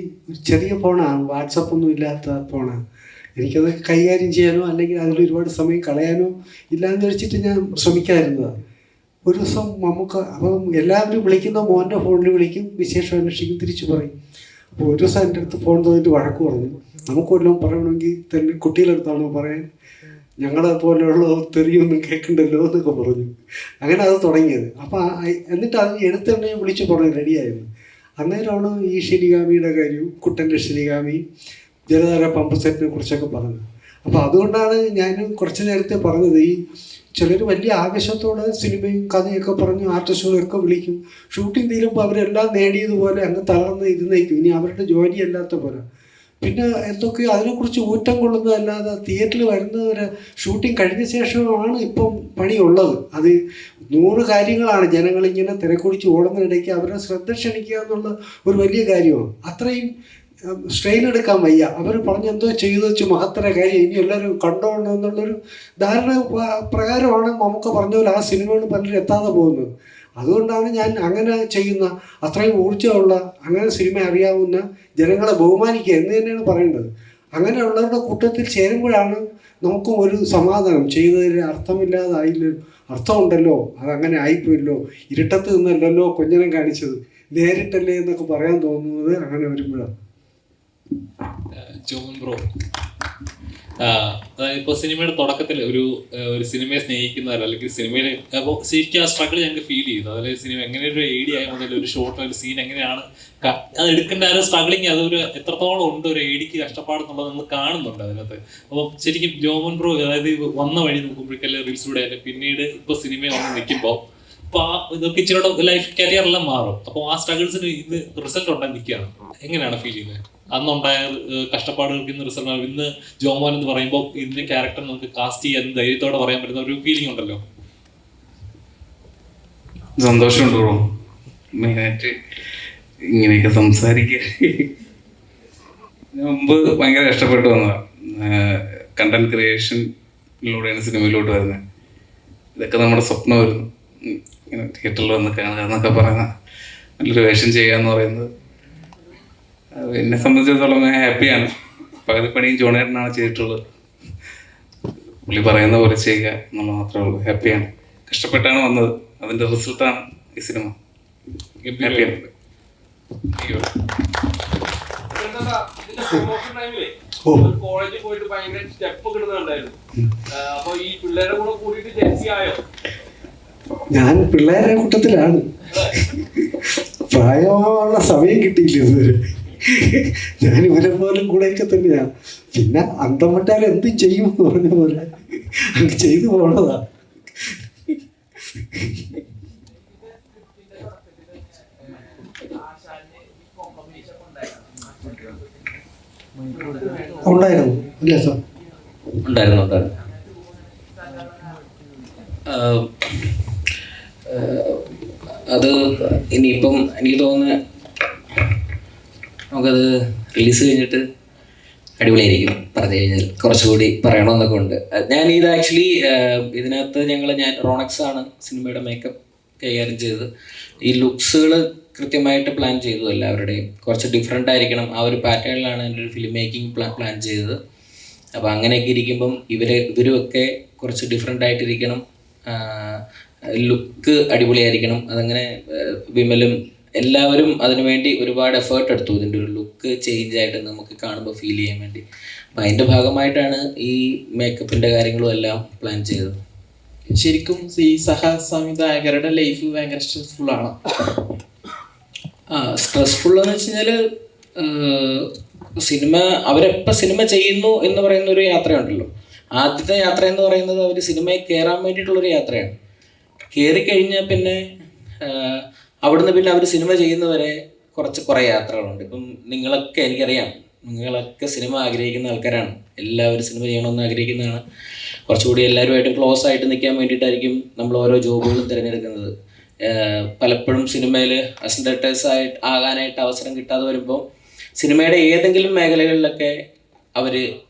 G: ചെറിയ ഫോണാണ്, വാട്സപ്പൊന്നും ഇല്ലാത്ത ഫോണാണ്. എനിക്കത് കൈകാര്യം ചെയ്യാനോ അല്ലെങ്കിൽ അതിൽ ഒരുപാട് സമയം കളയാനോ ഇല്ലാന്ന് വെച്ചിട്ട് ഞാൻ ശ്രമിക്കാതിരുന്നതാണ്. ഒരു ദിവസം മമ്മൂക്ക, അപ്പം എല്ലാവരും വിളിക്കുന്ന മോൻ്റെ ഫോണിൽ വിളിക്കും, വിശേഷം അന്വേഷിക്കും, തിരിച്ചു പറയും. അപ്പോൾ ഒരു ദിവസം എൻ്റെ അടുത്ത് ഫോൺ തോന്നിട്ട് വഴക്ക് പറഞ്ഞു. നമുക്ക് വല്ലതും പറയണമെങ്കിൽ തന്നെ കുട്ടികളെടുത്താണോ പറയാൻ, ഞങ്ങളെ പോലെയുള്ള തെറിയൊന്നും കേൾക്കണ്ടല്ലോ എന്നൊക്കെ പറഞ്ഞു. അങ്ങനെ അത് തുടങ്ങിയത്. അപ്പോൾ എന്നിട്ട് അത് എടുത്തന്നെ വിളിച്ച് പറഞ്ഞു റെഡിയായിരുന്നു. അന്നേരമാണ് ഈ ശിനിഗാമിയുടെ കാര്യവും, കുട്ടൻ്റെ ശിനിഗാമി, ജലധാര പമ്പ് സെറ്റിനെ കുറിച്ചൊക്കെ പറഞ്ഞത്. അപ്പോൾ അതുകൊണ്ടാണ് ഞാൻ കുറച്ച് നേരത്തെ പറഞ്ഞത്, ഈ ചിലർ വലിയ ആവേശത്തോടെ സിനിമയും കഥയൊക്കെ പറഞ്ഞ് ആർട്ടിസ്റ്റുകളൊക്കെ വിളിക്കും. ഷൂട്ടിംഗ് തീരുമ്പോൾ അവരെല്ലാം നേടിയതുപോലെ അങ്ങ് തളർന്ന് ഇരുന്നേക്കും. ഇനി അവരുടെ ജോലിയല്ലാത്ത പോലെ പിന്നെ എന്തൊക്കെയോ അതിനെക്കുറിച്ച് ഊറ്റം കൊള്ളുന്നതല്ലാതെ തിയേറ്ററിൽ വരുന്നവരെ ഷൂട്ടിംഗ് കഴിഞ്ഞ ശേഷമാണ് ഇപ്പം പണിയുള്ളത്. അത് 100 കാര്യങ്ങളാണ് ജനങ്ങളിങ്ങനെ തിരക്കുടിച്ച് ഓടുന്നതിടയ്ക്ക് അവരെ ശ്രദ്ധ ക്ഷണിക്കുക എന്നുള്ള ഒരു വലിയ കാര്യമാണ്. അത്രയും സ്ട്രെയിൻ എടുക്കാൻ വയ്യ. അവർ പറഞ്ഞെന്തോ ചെയ്തു വെച്ച് മഹത്തര കാര്യം ഇനി എല്ലാവരും കണ്ടോളണം എന്നുള്ളൊരു ധാരണ പ്രകാരമാണ് മമ്മൂക്ക പറഞ്ഞ പോലെ ആ സിനിമകൾ പലരും എത്താതെ പോകുന്നത്. അതുകൊണ്ടാണ് ഞാൻ അങ്ങനെ ചെയ്യുന്ന, അത്രയും ഊർജ്ജമുള്ള, അങ്ങനെ സിനിമ അറിയാവുന്ന ജനങ്ങളെ ബഹുമാനിക്കുക എന്ന് തന്നെയാണ് പറയേണ്ടത്. അങ്ങനെയുള്ളവരുടെ കൂട്ടത്തിൽ ചേരുമ്പോഴാണ് നമുക്കും ഒരു സമാധാനം. ചെയ്തതിൽ അർത്ഥമില്ലാതായില്ല, അർത്ഥമുണ്ടല്ലോ, അതങ്ങനെ ആയിപ്പോയില്ലോ, ഇരുട്ടത്ത് നിന്നല്ലല്ലോ കൊഞ്ഞനം കാണിച്ചത്, നേരിട്ടല്ലേ എന്നൊക്കെ പറയാൻ തോന്നുന്നത് അങ്ങനെ വരുമ്പോഴാണ്.
F: ജോമോൻ ബ്രോ, അതായത് ഇപ്പോൾ സിനിമയുടെ തുടക്കത്തിൽ ഒരു സിനിമയെ സ്നേഹിക്കുന്നവരോ അല്ലെങ്കിൽ സിനിമയിൽ അപ്പോൾ ശരിക്കും ആ സ്ട്രഗിൾ ഞങ്ങൾക്ക് ഫീൽ ചെയ്തു. അതായത് സിനിമ എങ്ങനെ ഒരു AD ആയ മുതൽ ഒരു ഷോർട്ട്, ഒരു സീൻ എങ്ങനെയാണ് അത് എടുക്കേണ്ട ആ ഒരു സ്ട്രഗിളിങ്, അതൊരു എത്രത്തോളം ഉണ്ട് ഒരു ADക്ക് കഷ്ടപ്പാടെന്നുള്ളത് നമ്മൾ കാണുന്നുണ്ട് അതിനകത്ത്. അപ്പോൾ ശരിക്കും ജോമോൻ ബ്രോ, അതായത് വന്ന വഴി നോക്കുമ്പോഴേക്കല്ലേ റീൽസിലൂടെ ആയാലും പിന്നീട് ഇപ്പോൾ സിനിമ വന്ന് നിൽക്കുമ്പോൾ അപ്പോൾ ആ ഇതൊക്കെ ഇച്ചിരി ലൈഫ് കരിയറെല്ലാം മാറും. അപ്പോൾ ആ സ്ട്രഗിൾസിന് ഇത് റിസൾട്ട് ഉണ്ടായി നിൽക്കുകയാണ്. എങ്ങനെയാണ് ഫീൽ ചെയ്യുന്നത്? അന്നുണ്ടായ കഷ്ടപ്പാടുകൾക്ക് ഇന്ന് റിസൾട്ട്, ഇന്ന് ജോമോൻ എന്ന് പറയുമ്പോൾ ഇതിന്റെ ക്യാരക്ടർ നമുക്ക് കാസ്റ്റ് ചെയ്യാൻ ധൈര്യത്തോടെ പറയാൻ പറ്റുന്ന ഒരു ഫീലിംഗ് ഉണ്ടല്ലോ.
D: സന്തോഷമുണ്ട് ബ്രോ, മെയിനായിട്ട് ഇങ്ങനെയൊക്കെ സംസാരിക്കുക. മുമ്പ് ഭയങ്കര കഷ്ടപ്പെട്ട് വന്നതാണ്. കണ്ടന്റ് ക്രിയേഷനിലൂടെയാണ് സിനിമയിലോട്ട് വരുന്നത്. ഇതൊക്കെ നമ്മുടെ സ്വപ്നമായിരുന്നു, ഇങ്ങനെ തിയേറ്ററിൽ വന്ന് കാണുക എന്നൊക്കെ പറയുന്ന, നല്ലൊരു വേഷം ചെയ്യുക എന്ന് പറയുന്നത്. എന്നെ സംബന്ധിച്ചിടത്തോളം ഞാൻ ഹാപ്പിയാണ്. പകുതി പണിയും ജോണേട്ടനാണ് ചെയ്തിട്ടുള്ളത്. പുള്ളി പറയുന്ന പോലെ ചെയ്യുക എന്നുള്ള മാത്രമേ ഉള്ളൂ. ഹാപ്പിയാണ്. കഷ്ടപ്പെട്ടാണ് വന്നത്, അതിൻ്റെ റിസൾട്ടാണ് ഈ സിനിമ. ഹാപ്പിയാണ്.
E: കോളേജിൽ പോയിട്ട് ഭയങ്കര സ്റ്റെപ്പ് കിട്ടുന്നുണ്ടായിരുന്നു. അപ്പൊ ഈ പിള്ളേരെ കൂടെ കൂടിയിട്ട് ജെൻസി ആയോ?
G: ഞാൻ പിള്ളേരെ കൂട്ടത്തിലാണ്. പ്രായമാവാനുള്ള സമയം കിട്ടിയില്ല ഇതുവരെ. ഞാൻ ഇവരെ പോലും കൂടെയൊക്കെ തന്നെയാണ്. പിന്നെ അന്തം വിട്ടാൽ എന്തും ചെയ്യുമെന്ന് പറഞ്ഞ പോലെ അങ്ങ് ചെയ്തു പോണതാ. ഉണ്ടായിരുന്നു ഇല്ല സാർ?
B: ഉണ്ടായിരുന്നു. അത് ഇനിയിപ്പം എനിക്ക് തോന്നുന്നു നമുക്കത് റിലീസ് കഴിഞ്ഞിട്ട് അടിപൊളിയായിരിക്കും. പറഞ്ഞു കഴിഞ്ഞാൽ കുറച്ചുകൂടി പറയണമെന്നൊക്കെ ഉണ്ട്. ഇത് ആക്ച്വലി ഇതിനകത്ത് ഞാൻ റോണക്സ് ആണ് സിനിമയുടെ മേക്കപ്പ് കൈകാര്യം ചെയ്തത്. ഈ ലുക്സുകൾ കൃത്യമായിട്ട് പ്ലാൻ ചെയ്തു എല്ലാവരുടെയും. കുറച്ച് ഡിഫറെൻ്റ് ആയിരിക്കണം, ആ ഒരു പാറ്റേണിലാണ് എൻ്റെ ഒരു ഫിലിം മേക്കിംഗ് പ്ലാൻ ചെയ്തത്. അപ്പോൾ അങ്ങനെയൊക്കെ ഇരിക്കുമ്പം ഇവരുമൊക്കെ കുറച്ച് ഡിഫറെൻ്റ് ആയിട്ടിരിക്കണം, ലുക്ക് അടിപൊളിയായിരിക്കണം. അതങ്ങനെ വിമലും എല്ലാവരും അതിനുവേണ്ടി ഒരുപാട് എഫേർട്ട് എടുത്തു ഇതിൻ്റെ ഒരു ലുക്ക് ചേഞ്ച് ആയിട്ട് നമുക്ക് കാണുമ്പോൾ ഫീൽ ചെയ്യാൻ വേണ്ടി. അപ്പം അതിൻ്റെ ഭാഗമായിട്ടാണ് ഈ മേക്കപ്പിൻ്റെ കാര്യങ്ങളും എല്ലാം പ്ലാൻ ചെയ്തത്.
H: ശരിക്കും ഈ സഹസംവിധായകരുടെ ലൈഫ് ഭയങ്കര സ്ട്രെസ്ഫുള്ളാണ്.
B: സ്ട്രെസ്ഫുൾ എന്ന് വെച്ച് കഴിഞ്ഞാൽ അവരെപ്പോൾ സിനിമ ചെയ്യുന്നു എന്ന് പറയുന്ന ഒരു യാത്രയുണ്ടല്ലോ. ആദ്യത്തെ യാത്ര എന്ന് പറയുന്നത് അവർ സിനിമയിൽ കയറാൻ വേണ്ടിയിട്ടുള്ളൊരു യാത്രയാണ്. കയറിക്കഴിഞ്ഞാൽ പിന്നെ അവിടുന്ന് പിന്നെ അവർ സിനിമ ചെയ്യുന്നവരെ കുറേ യാത്രകളുണ്ട്. ഇപ്പം നിങ്ങളൊക്കെ എനിക്കറിയാം, നിങ്ങളൊക്കെ സിനിമ ആഗ്രഹിക്കുന്ന ആൾക്കാരാണ്. എല്ലാവരും സിനിമ ചെയ്യണമെന്ന് ആഗ്രഹിക്കുന്നതാണ്. കുറച്ചുകൂടി എല്ലാവരുമായിട്ട് ക്ലോസ് ആയിട്ട് നിൽക്കാൻ വേണ്ടിയിട്ടായിരിക്കും നമ്മൾ ഓരോ ജോബുകളും തിരഞ്ഞെടുക്കുന്നത്. പലപ്പോഴും സിനിമയിൽ അസിസ്റ്റൻസ് ആകാനായിട്ട് അവസരം കിട്ടാതെ വരുമ്പോൾ സിനിമയുടെ ഏതെങ്കിലും മേഖലകളിലൊക്കെ അവർ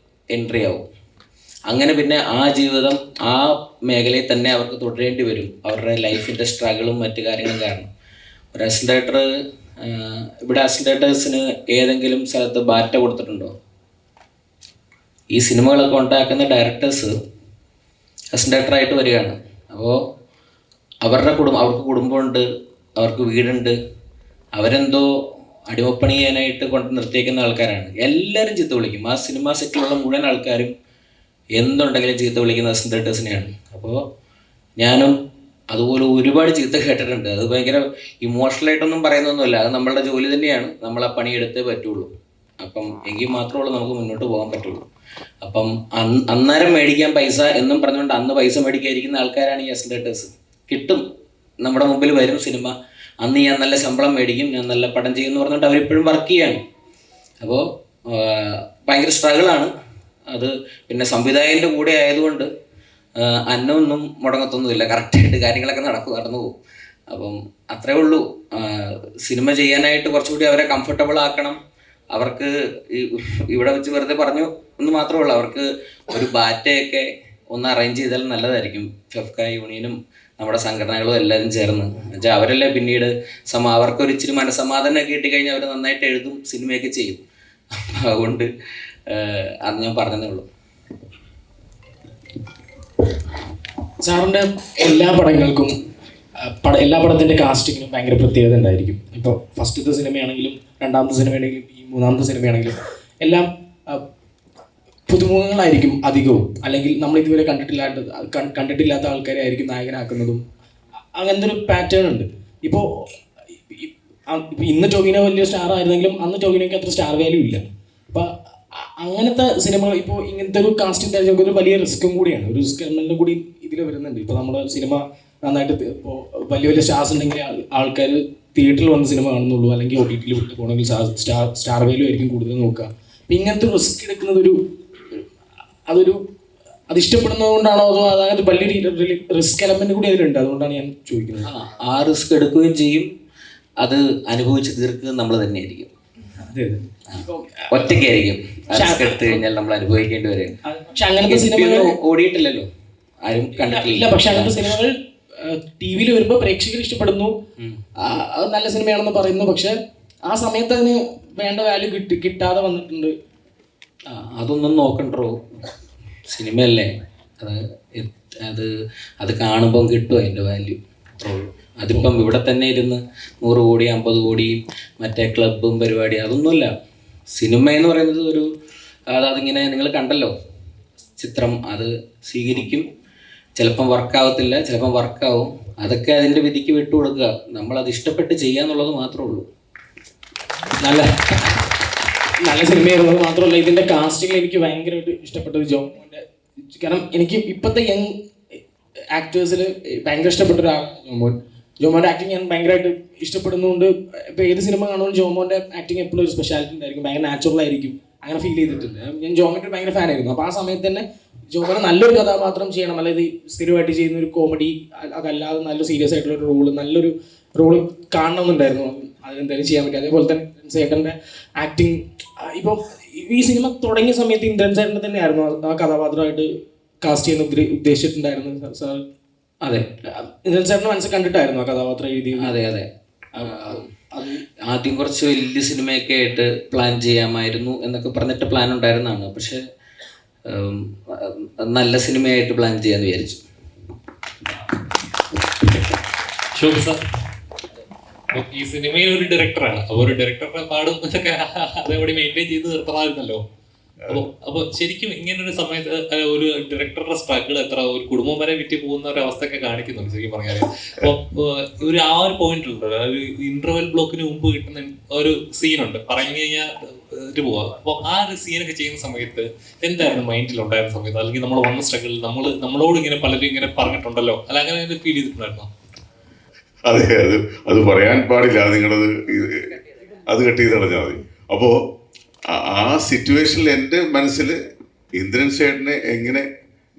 B: എൻട്രി ആവും. അങ്ങനെ പിന്നെ ആ ജീവിതം ആ മേഖലയിൽ തന്നെ അവർക്ക് തുടരേണ്ടി വരും, അവരുടെ ലൈഫിൻ്റെ സ്ട്രഗിളും മറ്റു കാര്യങ്ങളും കാരണം. ഒരു അസിസ്റ്റൻ്റ് ഇവിടെ അസിസ്റ്റൻസിന് ഏതെങ്കിലും സ്ഥലത്ത് ബാറ്റ കൊടുത്തിട്ടുണ്ടോ? ഈ സിനിമകളൊക്കെ ഉണ്ടാക്കുന്ന ഡയറക്ടേഴ്സ് അസിസ്റ്റൻ്റായിട്ട് വരികയാണ്. അപ്പോൾ അവർക്ക് കുടുംബമുണ്ട്, അവർക്ക് വീടുണ്ട്, അവരെന്തോ അടിമപ്പണി ചെയ്യാനായിട്ട് കൊണ്ട് നിർത്തിയേക്കുന്ന ആൾക്കാരാണ്. എല്ലാവരും ചീത്ത വിളിക്കും. ആ സിനിമ സെറ്റിലുള്ള മുഴുവൻ ആൾക്കാരും എന്തുണ്ടെങ്കിലും ചീത്ത വിളിക്കുന്ന അസിസ്റ്റൻസിനെയാണ്. അപ്പോൾ ഞാനും അതുപോലെ ഒരുപാട് ചീത്ത കേട്ടിട്ടുണ്ട്. അത് ഭയങ്കര ഇമോഷണലായിട്ടൊന്നും പറയുന്നൊന്നുമല്ല, അത് നമ്മളുടെ ജോലി തന്നെയാണ്. നമ്മൾ ആ പണിയെടുത്തേ പറ്റുള്ളൂ. അപ്പം എങ്കിൽ മാത്രമേ നമുക്ക് മുന്നോട്ട് പോകാൻ പറ്റുള്ളൂ. അപ്പം അന്നേരം മേടിക്കാൻ പൈസ എന്നും പറഞ്ഞുകൊണ്ട് അന്ന് പൈസ മേടിക്കാതിരിക്കുന്ന ആൾക്കാരാണ് ഈ അസിസ്റ്റൻസ്. കിട്ടും, നമ്മുടെ മുമ്പിൽ വരും സിനിമ, അന്ന് ഞാൻ നല്ല ശമ്പളം മേടിക്കും, ഞാൻ നല്ല പടം ചെയ്യുമെന്ന് പറഞ്ഞിട്ട് അവരിപ്പോഴും വർക്ക് ചെയ്യാണ്. അപ്പോൾ ഭയങ്കര സ്ട്രഗിളാണ് അത്. പിന്നെ സംവിധായകൻ്റെ കൂടെ ആയതുകൊണ്ട് അന്നമൊന്നും മുടങ്ങത്തൊന്നുമില്ല, കറക്റ്റായിട്ട് കാര്യങ്ങളൊക്കെ നടന്നു പോകും. അപ്പം അത്രേ ഉള്ളൂ. സിനിമ ചെയ്യാനായിട്ട് കുറച്ചുകൂടി അവരെ കംഫർട്ടബിൾ ആക്കണം. അവർക്ക് ഇവിടെ വെച്ച് വെറുതെ പറഞ്ഞു എന്ന് മാത്രമേ ഉള്ളൂ. അവർക്ക് ഒരു ബാറ്റയൊക്കെ ഒന്ന് അറേഞ്ച് ചെയ്താൽ നല്ലതായിരിക്കും. ഫെഫ്ക യൂണിയനും നമ്മുടെ സംഘടനകളും എല്ലാവരും ചേർന്ന് എന്നുവെച്ചാൽ അവരല്ലേ പിന്നീട് അവർക്കൊരു ഇച്ചിരി മനസ്സമാധാനമൊക്കെ കിട്ടിക്കഴിഞ്ഞാൽ അവർ നന്നായിട്ട് എഴുതും, സിനിമയൊക്കെ ചെയ്യും. അതുകൊണ്ട് അത് ഞാൻ പറഞ്ഞതേ ഉള്ളൂ.
A: സാറിൻ്റെ എല്ലാ പടങ്ങൾക്കും എല്ലാ പടത്തിൻ്റെ കാസ്റ്റിങ്ങിനും ഭയങ്കര പ്രത്യേകത ഉണ്ടായിരിക്കും. ഇപ്പോൾ ഫസ്റ്റത്തെ സിനിമയാണെങ്കിലും രണ്ടാമത്തെ സിനിമയാണെങ്കിലും ഈ മൂന്നാമത്തെ സിനിമയാണെങ്കിലും എല്ലാം പുതുമുഖങ്ങളായിരിക്കും അധികവും. അല്ലെങ്കിൽ നമ്മൾ ഇതുവരെ കണ്ടിട്ടില്ലാത്ത ആൾക്കാരെ ആയിരിക്കും നായകനാക്കുന്നതും. അങ്ങനത്തെ ഒരു പാറ്റേൺ ഉണ്ട്. ഇപ്പോൾ ഇന്ന് ടൊവിനോ വലിയ സ്റ്റാർ ആയിരുന്നെങ്കിലും അന്ന് ടൊവിനോയ്ക്ക് അത്ര സ്റ്റാർ വാല്യൂ ഇല്ല. അപ്പം അങ്ങനത്തെ സിനിമകൾ ഇപ്പോൾ ഇങ്ങനത്തെ ഒരു കാസ്റ്റിംഗ് നമുക്ക് ഒരു വലിയ റിസ്ക്കും കൂടിയാണ്. ഒരു റിസ്ക് എലമെൻറ്റും കൂടി ഇതിൽ വരുന്നുണ്ട്. ഇപ്പോൾ നമ്മുടെ സിനിമ നന്നായിട്ട് ഇപ്പോൾ വലിയ വലിയ സ്റ്റാർസ് ഉണ്ടെങ്കിൽ ആൾക്കാർ തിയേറ്ററിൽ വന്ന് സിനിമ കാണുന്നുള്ളൂ, അല്ലെങ്കിൽ OTT വിട്ട് പോകണമെങ്കിൽ സ്റ്റാർ വാല്യൂ ആയിരിക്കും കൂടുതൽ നോക്കുക. അപ്പം ഇങ്ങനത്തെ റിസ്ക് എടുക്കുന്നത് അത് ഇഷ്ടപ്പെടുന്നത് കൊണ്ടാണോ അതോ അതായത് വലിയൊരു റിസ്ക് എലമെന്റ് കൂടി അതിലുണ്ട്? അതുകൊണ്ടാണ് ഞാൻ ചോദിക്കുന്നത്.
B: ആ റിസ്ക് എടുക്കുകയും ചെയ്യും, അത് അനുഭവിച്ച് തീർക്കുക നമ്മൾ തന്നെയായിരിക്കും. ഒറ്റയ്ക്കായിരിക്കും റിസ്ക് എടുത്തു കഴിഞ്ഞാൽ നമ്മൾ അനുഭവിക്കേണ്ടി വരും.
A: പക്ഷെ അങ്ങനത്തെ സിനിമകൾ
B: ഓടിയിട്ടില്ലല്ലോ, ആരും കണ്ടിട്ടില്ല.
A: പക്ഷെ അങ്ങനത്തെ സിനിമകൾ TV-യിൽ വരുമ്പോൾ പ്രേക്ഷകർ ഇഷ്ടപ്പെടുന്നു, അത് നല്ല സിനിമയാണെന്ന് പറയുന്നു. പക്ഷെ ആ സമയത്ത് അതിന് വേണ്ട വാല്യൂ കിട്ടാതെ വന്നിട്ടുണ്ട്.
B: അതൊന്നും നോക്കണ്ടോ, സിനിമയല്ലേ, അത് കാണുമ്പം കിട്ടും അതിൻ്റെ വാല്യൂ. അതിപ്പം ഇവിടെ തന്നെ ഇരുന്ന് 100 കോടി 50 കോടിയും മറ്റേ ക്ലബും പരിപാടി അതൊന്നുമില്ല. സിനിമ എന്ന് പറയുന്നത് അതിങ്ങനെ നിങ്ങൾ കണ്ടല്ലോ ചിത്രം, അത് സ്വീകരിക്കും, ചിലപ്പം വർക്കാവത്തില്ല, ചിലപ്പം വർക്കാവും. അതൊക്കെ അതിൻ്റെ വിധിക്ക് വിട്ടുകൊടുക്കുക. നമ്മളത് ഇഷ്ടപ്പെട്ട് ചെയ്യാന്നുള്ളത് മാത്രമേ ഉള്ളൂ. നല്ല
H: നല്ല സിനിമയായിരുന്നു. അത് മാത്രമല്ല ഇതിൻ്റെ കാസ്റ്റിംഗ് എനിക്ക് ഭയങ്കരമായിട്ട് ഇഷ്ടപ്പെട്ടത് ജോമോൻ്റെ. കാരണം എനിക്ക് ഇപ്പോഴത്തെ യങ് ആക്ടേഴ്സിൽ ഭയങ്കര ഇഷ്ടപ്പെട്ട ഒരാളാണ് ജോമോൻ്റെ ആക്ടിങ് ഞാൻ ഭയങ്കരമായിട്ട് ഇഷ്ടപ്പെടുന്നതുകൊണ്ട് ഇപ്പോൾ ഏത് സിനിമ കാണുമ്പോൾ ജോമോൻ്റെ ആക്ടിങ് എപ്പോഴും ഒരു സ്പെഷ്യാലിറ്റി ഉണ്ടായിരിക്കും, ഭയങ്കര നാച്ചുറൽ ആയിരിക്കും. അങ്ങനെ ഫീൽ ചെയ്തിട്ടുണ്ട്. ഞാൻ ജോമോൻ്റെ ഭയങ്കര ഫാനായിരുന്നു. അപ്പോൾ ആ സമയത്ത് തന്നെ ജോമോനെ നല്ലൊരു കഥാപാത്രം ചെയ്യണം, അല്ലാതെ സ്ഥിരമായിട്ട് ചെയ്യുന്ന ഒരു കോമഡി അതല്ലാതെ നല്ല സീരിയസ് ആയിട്ടുള്ള ഒരു റോള്, നല്ലൊരു റോള് കാണണമെന്നുണ്ടായിരുന്നു. അതെന്തായാലും ചെയ്യാൻ പറ്റും. അതേപോലെ തന്നെ ചേട്ടൻ്റെ ആക്ടിങ് ഇപ്പം ഈ സിനിമ തുടങ്ങിയ സമയത്ത് ഇന്ദ്രൻ ചേട്ടൻ്റെ തന്നെയായിരുന്നു ആ കഥാപാത്രമായിട്ട് കാസ്റ്റ് ചെയ്യാൻ ഉദ്ദേശിച്ചിട്ടുണ്ടായിരുന്നു സാർ.
B: അതെ,
H: ഇന്ദ്രൻ ചേട്ടൻ്റെ മനസ്സിൽ കണ്ടിട്ടായിരുന്നു ആ കഥാപാത്രം എഴുതിയത്.
B: അതെ അതെ. ആദ്യം കുറച്ച് വലിയ സിനിമയൊക്കെ ആയിട്ട് പ്ലാൻ ചെയ്യാമായിരുന്നു എന്നൊക്കെ പറഞ്ഞിട്ട് പ്ലാൻ ഉണ്ടായിരുന്നതാണ്. പക്ഷെ നല്ല സിനിമയായിട്ട് പ്ലാൻ ചെയ്യാന്ന് വിചാരിച്ചു.
F: ശോഭ സാർ ഈ സിനിമയിൽ ഒരു ഡയറക്ടറാണ്. അപ്പോൾ ഒരു ഡയറക്ടറുടെ പാടും ഇതൊക്കെ അതേപടി മെയിൻറ്റെയിൻ ചെയ്ത് നിർത്തണമായിരുന്നല്ലോ. അപ്പോൾ ശരിക്കും ഇങ്ങനൊരു സമയത്ത് ഒരു ഡയറക്ടറുടെ സ്ട്രഗിൾ എത്ര ഒരു കുടുംബം വരെ വിറ്റ് പോകുന്ന ഒരു അവസ്ഥയൊക്കെ കാണിക്കുന്നുണ്ട് ശരിക്കും പറഞ്ഞാൽ. അപ്പോൾ ആ ഒരു പോയിന്റ് ഉണ്ട്, ഒരു ഇന്റർവെൽ ബ്ലോക്കിന് മുമ്പ് കിട്ടുന്ന ഒരു സീനുണ്ട്, പറഞ്ഞു കഴിഞ്ഞാൽ പോവാ. അപ്പോൾ ആ ഒരു സീനൊക്കെ ചെയ്യുന്ന സമയത്ത് എന്തായിരുന്നു മൈൻഡിൽ ഉണ്ടായിരുന്ന സമയത്ത്, അല്ലെങ്കിൽ നമ്മൾ വന്ന സ്ട്രഗിൾ നമ്മളോട് ഇങ്ങനെ പലരും ഇങ്ങനെ പറഞ്ഞിട്ടുണ്ടല്ലോ, അല്ല അങ്ങനെ ഫീൽ ചെയ്തിട്ടുണ്ടായിരുന്നോ?
I: അതെ, അത് പറയാൻ പാടില്ല, നിങ്ങളത് അത് കട്ട് ചെയ്ത് കളഞ്ഞാൽ മതി. അപ്പോൾ ആ സിറ്റുവേഷനിൽ എൻ്റെ മനസ്സിൽ ഇന്ദ്രൻ ചേട്ടനെ എങ്ങനെ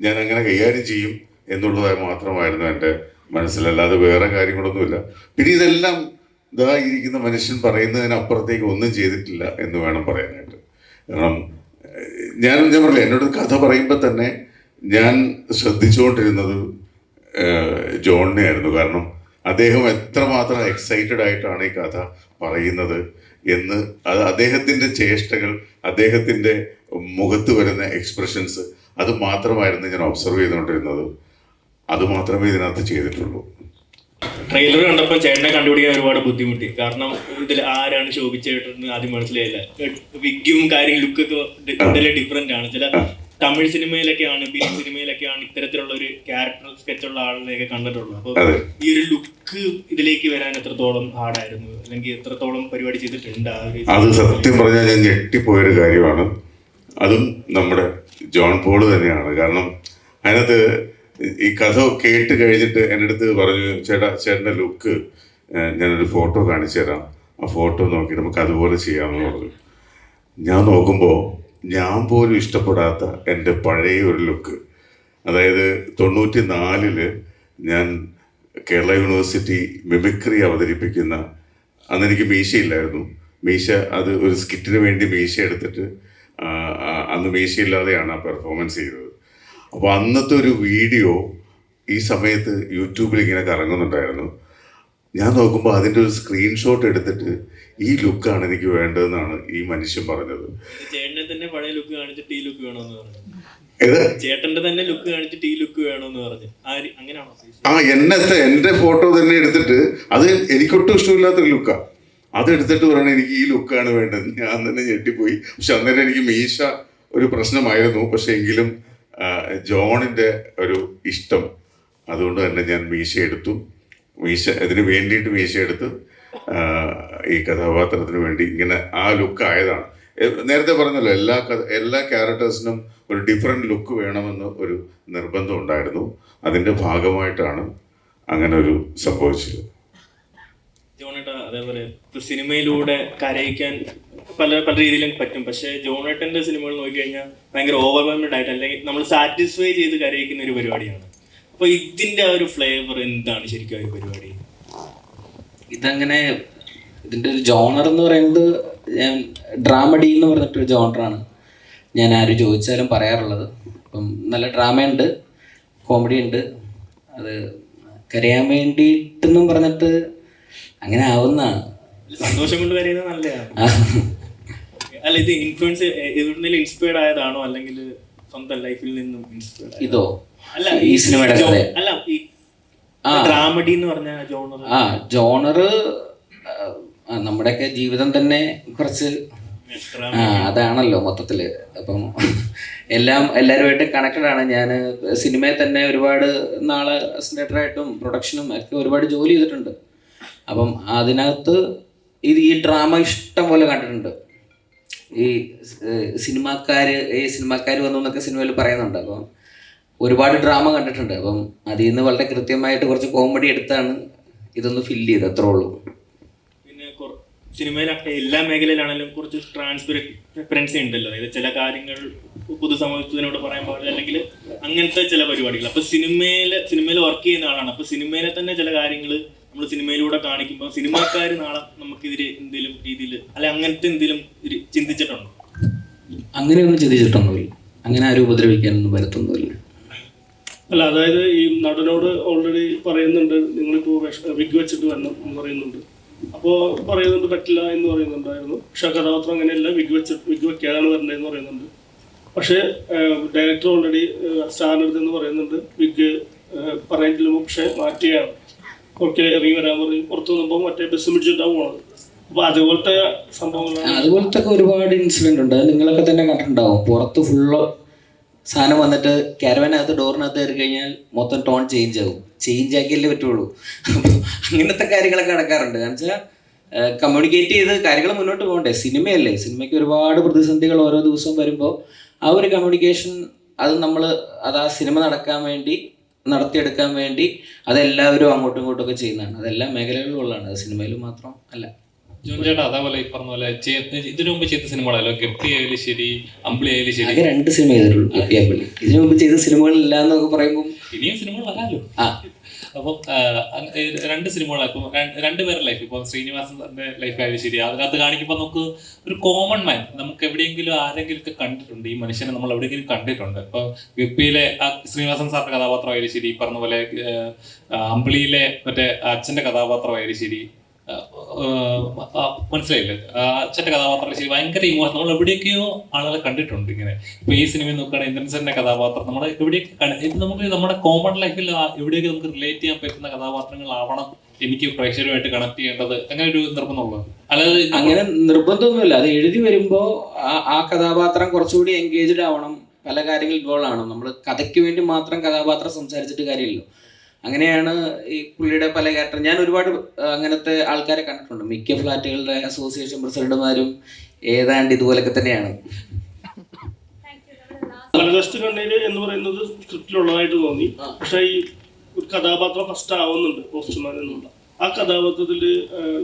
I: ഞാൻ അങ്ങനെ കൈകാര്യം ചെയ്യും എന്നുള്ളത് മാത്രമായിരുന്നു എൻ്റെ മനസ്സിലല്ലാതെ വേറെ കാര്യങ്ങളൊന്നുമില്ല. പിന്നെ ഇതെല്ലാം ഇതാ ഇരിക്കുന്ന മനുഷ്യൻ പറയുന്നതിനപ്പുറത്തേക്ക് ഒന്നും ചെയ്തിട്ടില്ല എന്ന് വേണം പറയാനായിട്ട്. കാരണം ഞാൻ പറഞ്ഞില്ല, എന്നോട് കഥ പറയുമ്പോൾ തന്നെ ഞാൻ ശ്രദ്ധിച്ചുകൊണ്ടിരുന്നത് ജോണിനെ ആയിരുന്നു. കാരണം അദ്ദേഹം എത്രമാത്രം എക്സൈറ്റഡ് ആയിട്ടാണ് ഈ കഥ പറയുന്നത് എന്ന്, അത് അദ്ദേഹത്തിൻ്റെ ചേഷ്ടകൾ, അദ്ദേഹത്തിൻ്റെ മുഖത്ത് വരുന്ന എക്സ്പ്രഷൻസ്, അത് മാത്രമായിരുന്നു ഞാൻ ഒബ്സർവ് ചെയ്തുകൊണ്ടിരുന്നത്. അത് മാത്രമേ ഇതിനകത്ത് ചെയ്തിട്ടുള്ളൂ.
E: ട്രെയിലർ കണ്ടപ്പോൾ ചേട്ടനെ കണ്ടുപിടിക്കാൻ ഒരുപാട് ബുദ്ധിമുട്ടി. കാരണം ഇതിൽ ആരാണ് ശോഭിച്ചേട്ടെന്ന് ആദ്യം മനസ്സിലായില്ല. വിഗ്ഗും കാര്യങ്ങളും ലുക്കൊക്കെ ഇതിലെ ഡിഫറെൻ്റ് ആണ്. ചില തമിഴ് സിനിമയിലൊക്കെയാണ്, ബിലിം സിനിമയിലൊക്കെയാണ് ഇത്തരത്തിലുള്ള ഒരു ക്യാരക്ടർ സ്കെച്ചുള്ള ആളിനെയൊക്കെ കണ്ടിട്ടുള്ളൂ. അപ്പോൾ ഈ ഒരു ലുക്ക് ഇതിലേക്ക് വരാൻ എത്രത്തോളം ഹാർഡായിരുന്നു, അല്ലെങ്കിൽ എത്രത്തോളം പരിപാടി ചെയ്തിട്ടുണ്ട്?
I: അത് സത്യം പറഞ്ഞാൽ ഞാൻ ഞെട്ടിപ്പോയൊരു കാര്യമാണ്. അതും നമ്മുടെ ജോൺ പോൾ തന്നെയാണ്. കാരണം അതിനകത്ത് ഈ കഥ കേട്ട് കഴിഞ്ഞിട്ട് എൻ്റെ അടുത്ത് പറഞ്ഞു, ചേട്ടൻ്റെ ലുക്ക് ഞാനൊരു ഫോട്ടോ കാണിച്ചു തരാം, ആ ഫോട്ടോ നോക്കി നമുക്ക് അതുപോലെ ചെയ്യാമെന്ന് പറഞ്ഞു. ഞാൻ നോക്കുമ്പോൾ ഞാൻ പോലും ഇഷ്ടപ്പെടാത്ത എൻ്റെ പഴയ ഒരു ലുക്ക്, അതായത് 94 ഞാൻ കേരള യൂണിവേഴ്സിറ്റി മിമിക്രി അവതരിപ്പിക്കുന്ന, അന്ന് എനിക്ക് മീശയില്ലായിരുന്നു. മീശ അത് ഒരു സ്കിറ്റിന് വേണ്ടി മീശ എടുത്തിട്ട് അന്ന് മീശയില്ലാതെയാണ് ആ പെർഫോമൻസ് ചെയ്തത്. അപ്പോൾ അന്നത്തെ ഒരു വീഡിയോ ഈ സമയത്ത് യൂട്യൂബിൽ ഇങ്ങനെ കറങ്ങുന്നുണ്ടായിരുന്നു. ഞാൻ നോക്കുമ്പോൾ അതിൻ്റെ ഒരു സ്ക്രീൻഷോട്ട് എടുത്തിട്ട് ഈ ലുക്കാണ് എനിക്ക് വേണ്ടതെന്നാണ് ഈ മനുഷ്യൻ പറഞ്ഞത്.
E: ചേട്ടനെ തന്നെ പഴയ ലുക്ക് കാണിച്ചിട്ട് ഈ ലുക്ക് വേണമെന്ന് പറഞ്ഞു.
I: ഏത്
E: ചേട്ടന്റെ തന്നെ ലുക്ക് കാണിച്ചിട്ട് ഈ ലുക്ക് വേണമെന്ന് പറഞ്ഞു. അങ്ങനെയാണോ?
I: എൻ്റെ ഫോട്ടോ തന്നെ എടുത്തിട്ട്, അത് എനിക്കൊട്ടും ഇഷ്ടമില്ലാത്തൊരു ലുക്കാണ്, അതെടുത്തിട്ട് പറയണം എനിക്ക് ഈ ലുക്കാണ് വേണ്ടത്. ഞാൻ തന്നെ ഞെട്ടിപ്പോയി. പക്ഷെ അന്നേരം എനിക്ക് മീശ ഒരു പ്രശ്നമായിരുന്നു. പക്ഷെ എങ്കിലും ജോണിൻ്റെ ഒരു ഇഷ്ടം, അതുകൊണ്ട് തന്നെ ഞാൻ മീശ എടുത്തു. ഇതിന് വേണ്ടിയിട്ട് മീശ എടുത്ത് ഈ കഥാപാത്രത്തിന് വേണ്ടി ഇങ്ങനെ ആ ലുക്ക് ആയതാണ്. നേരത്തെ പറഞ്ഞല്ലോ, എല്ലാ ക്യാരക്ടേഴ്സിനും ഒരു ഡിഫറെൻറ്റ് ലുക്ക് വേണമെന്ന് ഒരു നിർബന്ധം ഉണ്ടായിരുന്നു. അതിൻ്റെ ഭാഗമായിട്ടാണ് അങ്ങനെ ഒരു സംഭവിച്ചത്.
E: ജോണേട്ട അതേപോലെ സിനിമയിലൂടെ കരയിക്കാൻ പല രീതിയിലും പറ്റും. പക്ഷേ ജോണേട്ടൻ്റെ സിനിമകൾ നോക്കിക്കഴിഞ്ഞാൽ ഭയങ്കര ഓവർവെൽമഡ് ആയിട്ട്, അല്ലെങ്കിൽ നമ്മൾ സാറ്റിസ്ഫൈ ചെയ്ത് കരയിക്കുന്ന ഒരു പരിപാടിയാണ്. അപ്പോൾ ഇതിൻ്റെ ആ ഒരു ഫ്ലേവർ എന്താണ് ശരിക്കും ആ ഒരു പരിപാടി?
B: ഇതങ്ങനെ ഇതിൻ്റെ ഒരു ജോണർ എന്ന് പറയുന്നത്, ഞാൻ ഡ്രാമഡി എന്ന് പറഞ്ഞിട്ടൊരു ജോണറാണ് ഞാൻ ആര് ചോദിച്ചാലും പറയാറുള്ളത്. അപ്പം നല്ല ഡ്രാമയുണ്ട്, കോമഡി ഉണ്ട്. അത് കരയാൻ വേണ്ടിയിട്ടെന്നും പറഞ്ഞിട്ട് അങ്ങനെ ആവുന്നതാണ്.
E: സന്തോഷം കൊണ്ട് കരയുന്നത് നല്ലതാണ്. അല്ല, ഇത് ഇൻഫ്ലുവൻസ് എവിടുന്നെങ്കിലും ഇൻസ്പയർഡ് ആയതാണോ, അല്ലെങ്കിൽ സ്വന്തം ലൈഫിൽ നിന്നും ഇൻസ്പയർഡ്?
B: ഇതോ
E: അല്ല,
B: ഈ സിനിമയുടെ
E: അല്ല, ഈ ഡ്രാമഡി എന്ന് പറഞ്ഞ ജോണർ.
B: ജോണറ് നമ്മുടെയൊക്കെ ജീവിതം തന്നെ കുറച്ച് അതാണല്ലോ മൊത്തത്തില്. അപ്പം എല്ലാവരുമായിട്ട് കണക്റ്റഡ് ആണ്. ഞാൻ സിനിമയിൽ തന്നെ ഒരുപാട് നാള് അസിസ്റ്റന്റായിട്ടും പ്രൊഡക്ഷനും ഒക്കെ ഒരുപാട് ജോലി ചെയ്തിട്ടുണ്ട്. അപ്പം അതിനകത്ത് ഈ ഡ്രാമ ഇഷ്ടം പോലെ കണ്ടിട്ടുണ്ട്. ഈ സിനിമാക്കാർ വന്നു എന്നൊക്കെ സിനിമയിൽ പറയുന്നുണ്ട്. അപ്പം ഒരുപാട് ഡ്രാമ കണ്ടിട്ടുണ്ട്. അപ്പം അതിൽ നിന്ന് വളരെ കൃത്യമായിട്ട് കുറച്ച് കോമഡി എടുത്താണ് ഇതൊന്ന് ഫില്ല് ചെയ്ത്, അത്രേ ഉള്ളൂ.
J: പിന്നെ സിനിമയിൽ എല്ലാ മേഖലയിലാണെങ്കിലും കുറച്ച് ട്രാൻസ്പെറൻസി ഉണ്ടല്ലോ. അതായത് ചില കാര്യങ്ങൾ പൊതുസമൂഹത്തിനോട് പറയാൻ പാടില്ല, അല്ലെങ്കിൽ അങ്ങനത്തെ ചില പരിപാടികൾ. അപ്പോൾ സിനിമയിൽ വർക്ക് ചെയ്യുന്ന ആളാണ്. അപ്പോൾ സിനിമയിലെ തന്നെ ചില കാര്യങ്ങൾ നമ്മൾ സിനിമയിലൂടെ കാണിക്കുമ്പോൾ സിനിമാക്കാർ നാളെ നമുക്കെതിരെ എന്തെങ്കിലും രീതിയിൽ അല്ലെ അങ്ങനത്തെ എന്തെങ്കിലും ചിന്തിച്ചിട്ടുണ്ടോ?
B: അങ്ങനെയൊന്നും ചിന്തിച്ചിട്ടൊന്നുമില്ല. അങ്ങനെ ആരും ഉപദ്രവിക്കാനൊന്നും വരത്തൊന്നുമില്ല.
E: അല്ല, അതായത് ഈ നടനോട് ഓൾറെഡി പറയുന്നുണ്ട് നിങ്ങളിപ്പോൾ വിഗ് വെച്ചിട്ട് വരണം എന്ന് പറയുന്നുണ്ട്. അപ്പോൾ പറയുന്നുണ്ട് പറ്റില്ല എന്ന് പറയുന്നുണ്ടായിരുന്നു. പക്ഷെ ആ കഥാപാത്രം അങ്ങനെയല്ല, വിഗ് വെക്കാതാണ് വരേണ്ടതെന്ന് പറയുന്നുണ്ട്. പക്ഷേ ഡയറക്ടർ ഓൾറെഡി സ്റ്റാറിനടുത്ത് പറയുന്നുണ്ട് വിഗ് പറയേണ്ടില്ല, പക്ഷെ മാറ്റുകയാണ്. ഓക്കെ, ഇറങ്ങി വരാൻ പറയും. പുറത്തു നിന്നുമ്പോൾ മറ്റേ ബസ് പിടിച്ചിട്ടാണ് പോണത്. അപ്പോൾ അതുപോലത്തെ സംഭവങ്ങളാണ്.
B: അതുപോലത്തെ ഒരുപാട് ഇൻസിഡന്റ് ഉണ്ട്. അത് നിങ്ങളൊക്കെ തന്നെ കണ്ടിട്ടുണ്ടാവും. പുറത്ത് ഫുള്ള് സാധനം വന്നിട്ട് ക്യാരവാനകത്ത് ഡോറിനകത്ത് കയറി കഴിഞ്ഞാൽ മൊത്തം ടോൺ ചേഞ്ച് ആകും. ചേഞ്ച് ആക്കിയല്ലേ പറ്റുള്ളൂ. അപ്പോൾ അങ്ങനത്തെ കാര്യങ്ങളൊക്കെ നടക്കാറുണ്ട്. കാരണം വെച്ചാൽ കമ്മ്യൂണിക്കേറ്റ് ചെയ്ത് കാര്യങ്ങൾ മുന്നോട്ട് പോകണ്ടേ. സിനിമയല്ലേ, സിനിമയ്ക്ക് ഒരുപാട് പ്രതിസന്ധികൾ ഓരോ ദിവസവും വരുമ്പോൾ ആ ഒരു കമ്മ്യൂണിക്കേഷൻ അത് ആ സിനിമ നടത്തിയെടുക്കാൻ വേണ്ടി അതെല്ലാവരും അങ്ങോട്ടും ഇങ്ങോട്ടും ഒക്കെ ചെയ്യുന്നതാണ്. അതെല്ലാ മേഖലകളിലും ഉള്ളതാണ്, അത് സിനിമയിൽ മാത്രം അല്ല.
F: ജോൺ ചേട്ടാ, അതേപോലെ ഈ പറഞ്ഞ പോലെ ഇതിനു മുമ്പ് ചെയ്ത സിനിമകളല്ലോ, ഗപ്പി ആയാലും ശരി, അമ്പിളി ആയാലും ശരി,
B: ആകെ 2 സിനിമ ചെയ്തിട്ടുള്ളൂ. ഗപ്പി അമ്പിളി. ഇതിനു മുമ്പ് ചെയ്ത സിനിമകളില്ല എന്നൊക്കെ പറയുമ്പോൾ
F: ഇനിയും സിനിമകൾ വരാമല്ലോ. അപ്പം 2 സിനിമകളാണ്. ഇപ്പം 2 പേരുടെ ലൈഫ്, ഇപ്പം ശ്രീനിവാസന്റെ ലൈഫായാലും ശരി, അതിനകത്ത് കാണിക്കുമ്പോൾ നമുക്ക് ഒരു കോമൺ മാൻ, നമുക്ക് എവിടെയെങ്കിലും ആരെങ്കിലും ഒക്കെ കണ്ടിട്ടുണ്ട്, ഈ മനുഷ്യനെ നമ്മൾ എവിടെയെങ്കിലും കണ്ടിട്ടുണ്ട്. ഇപ്പോൾ ഗപ്പിയിലെ ആ ശ്രീനിവാസൻ സാറിന്റെ കഥാപാത്രമായാലും ശരി, പറഞ്ഞ പോലെ അമ്പിളിയിലെ മറ്റേ അച്ഛന്റെ കഥാപാത്രമായാലും ശരി, മനസ്സിലായില്ലേ, അച്ഛന്റെ കഥാപാത്രം ശരി, ഭയങ്കര ഇമോഷൻ. നമ്മൾ എവിടെയൊക്കെയോ ആളുകളെ കണ്ടിട്ടുണ്ട് ഇങ്ങനെ. ഇപ്പൊ ഈ സിനിമയിൽ നോക്കുകയാണെങ്കിൽ ഇന്ദ്രൻസന്റെ കഥാപാത്രം നമ്മൾ എവിടെയൊക്കെ നമുക്ക് നമ്മുടെ കോമൺ ലൈഫിൽ എവിടെയൊക്കെ നമുക്ക് റിലേറ്റ് ചെയ്യാൻ പറ്റുന്ന കഥാപാത്രങ്ങളാവണം എനിക്ക് പ്രേക്ഷകരുമായിട്ട് കണക്ട് ചെയ്യേണ്ടത്, അങ്ങനെ ഒരു നിർബന്ധമുള്ളത്. അല്ലാതെ
B: അങ്ങനെ നിർബന്ധമൊന്നുമില്ല. അത് എഴുതി വരുമ്പോൾ ആ കഥാപാത്രം കുറച്ചുകൂടി എൻഗേജ്ഡ് ആവണം, പല കാര്യങ്ങൾ ഇൻവോൾവ് ആവണം. നമ്മൾ കഥയ്ക്ക് വേണ്ടി മാത്രം കഥാപാത്രം സംസാരിച്ചിട്ട് കാര്യമില്ലല്ലോ. അങ്ങനെയാണ് ഈ പുള്ളിയുടെ പല ക്യാരക്ടർ. ഞാൻ ഒരുപാട് അങ്ങനത്തെ ആൾക്കാരെ കണ്ടിട്ടുണ്ട്. മിക്ക ഫ്ലാറ്റുകളുടെ അസോസിയേഷൻ പ്രസിഡന്റുമാരും ഏതാണ്ട് ഇതുപോലൊക്കെ തന്നെയാണ്.
E: മലദസ്റ്റ് കണ്ണീര് എന്ന് പറയുന്നത് സ്ക്രിപ്റ്റിലുള്ളതായിട്ട് തോന്നി. പക്ഷെ ഈ ഒരു കഥാപാത്രം ഫസ്റ്റ് ആവുന്നുണ്ട്, പോസ്റ്റ്മാൻ എന്നുള്ള ആ കഥാപാത്രത്തിൽ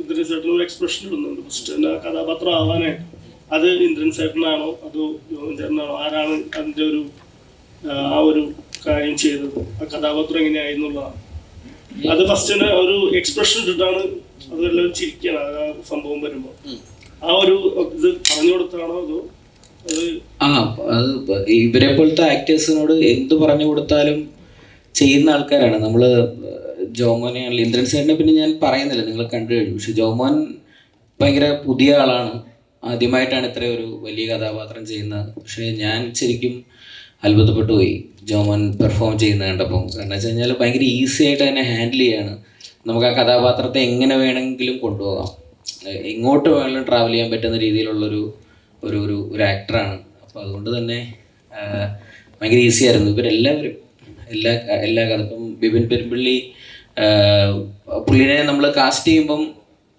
E: ഇന്ദ്രൻ ചേട്ടൻ ഒരു എക്സ്പ്രഷൻ ഇടുന്നുണ്ട് ഫസ്റ്റ് ആ കഥാപാത്രം ആവാനായിട്ട്. അത് ഇന്ദ്രൻ ചേട്ടനാണോ അതോ ജോൺ ചേട്ടനാണോ, ആരാണ് അതിൻ്റെ ആ ഒരു കാര്യം ചെയ്തത്, ആ കഥാപാത്രം എങ്ങനെയായിരുന്നുള്ളതാണ്. അത് ഫസ്റ്റ് ഒരു എക്സ്പ്രഷൻ ഇട്ടിട്ടാണ് അതെല്ലാം ചിരിക്കണം ആ സംഭവം വരുമ്പോൾ. ആ ഒരു ഇത് പറഞ്ഞു കൊടുത്താണോ അതോ
B: അത് ഇവരെ പോലത്തെ ആക്ടേഴ്സിനോട് എന്ത് പറഞ്ഞു കൊടുത്താലും ചെയ്യുന്ന ആൾക്കാരാണ്. നമ്മൾ ജോമോനെ ആണെങ്കിൽ ഇന്ദ്രൻ സാറിനെ പിന്നെ ഞാൻ പറയുന്നില്ല, നിങ്ങൾ കണ്ടു കഴിഞ്ഞു. പക്ഷെ ജോമോൻ ഭയങ്കര പുതിയ ആളാണ്, ആദ്യമായിട്ടാണ് ഇത്രയും ഒരു വലിയ കഥാപാത്രം ചെയ്യുന്നത്. പക്ഷേ ഞാൻ ശരിക്കും അത്ഭുതപ്പെട്ടു പോയി ജോമോൻ പെർഫോം ചെയ്യുന്നത് കണ്ടപ്പം. കാരണം വെച്ച് കഴിഞ്ഞാൽ ഭയങ്കര ഈസി ആയിട്ട് തന്നെ ഹാൻഡിൽ ചെയ്യാണ്. നമുക്ക് ആ കഥാപാത്രത്തെ എങ്ങനെ വേണമെങ്കിലും കൊണ്ടുപോകാം, എങ്ങോട്ട് വേണമെങ്കിലും ട്രാവൽ ചെയ്യാൻ പറ്റുന്ന രീതിയിലുള്ളൊരു ഒരു ആക്ടറാണ്. അപ്പോൾ അതുകൊണ്ട് തന്നെ ഭയങ്കര ഈസി ആയിരുന്നു. ഇവരെല്ലാവരും എല്ലാ കഥ ഇപ്പം ബിപിൻ പെരുമ്പള്ളി പുള്ളിനെ നമ്മൾ കാസ്റ്റ് ചെയ്യുമ്പം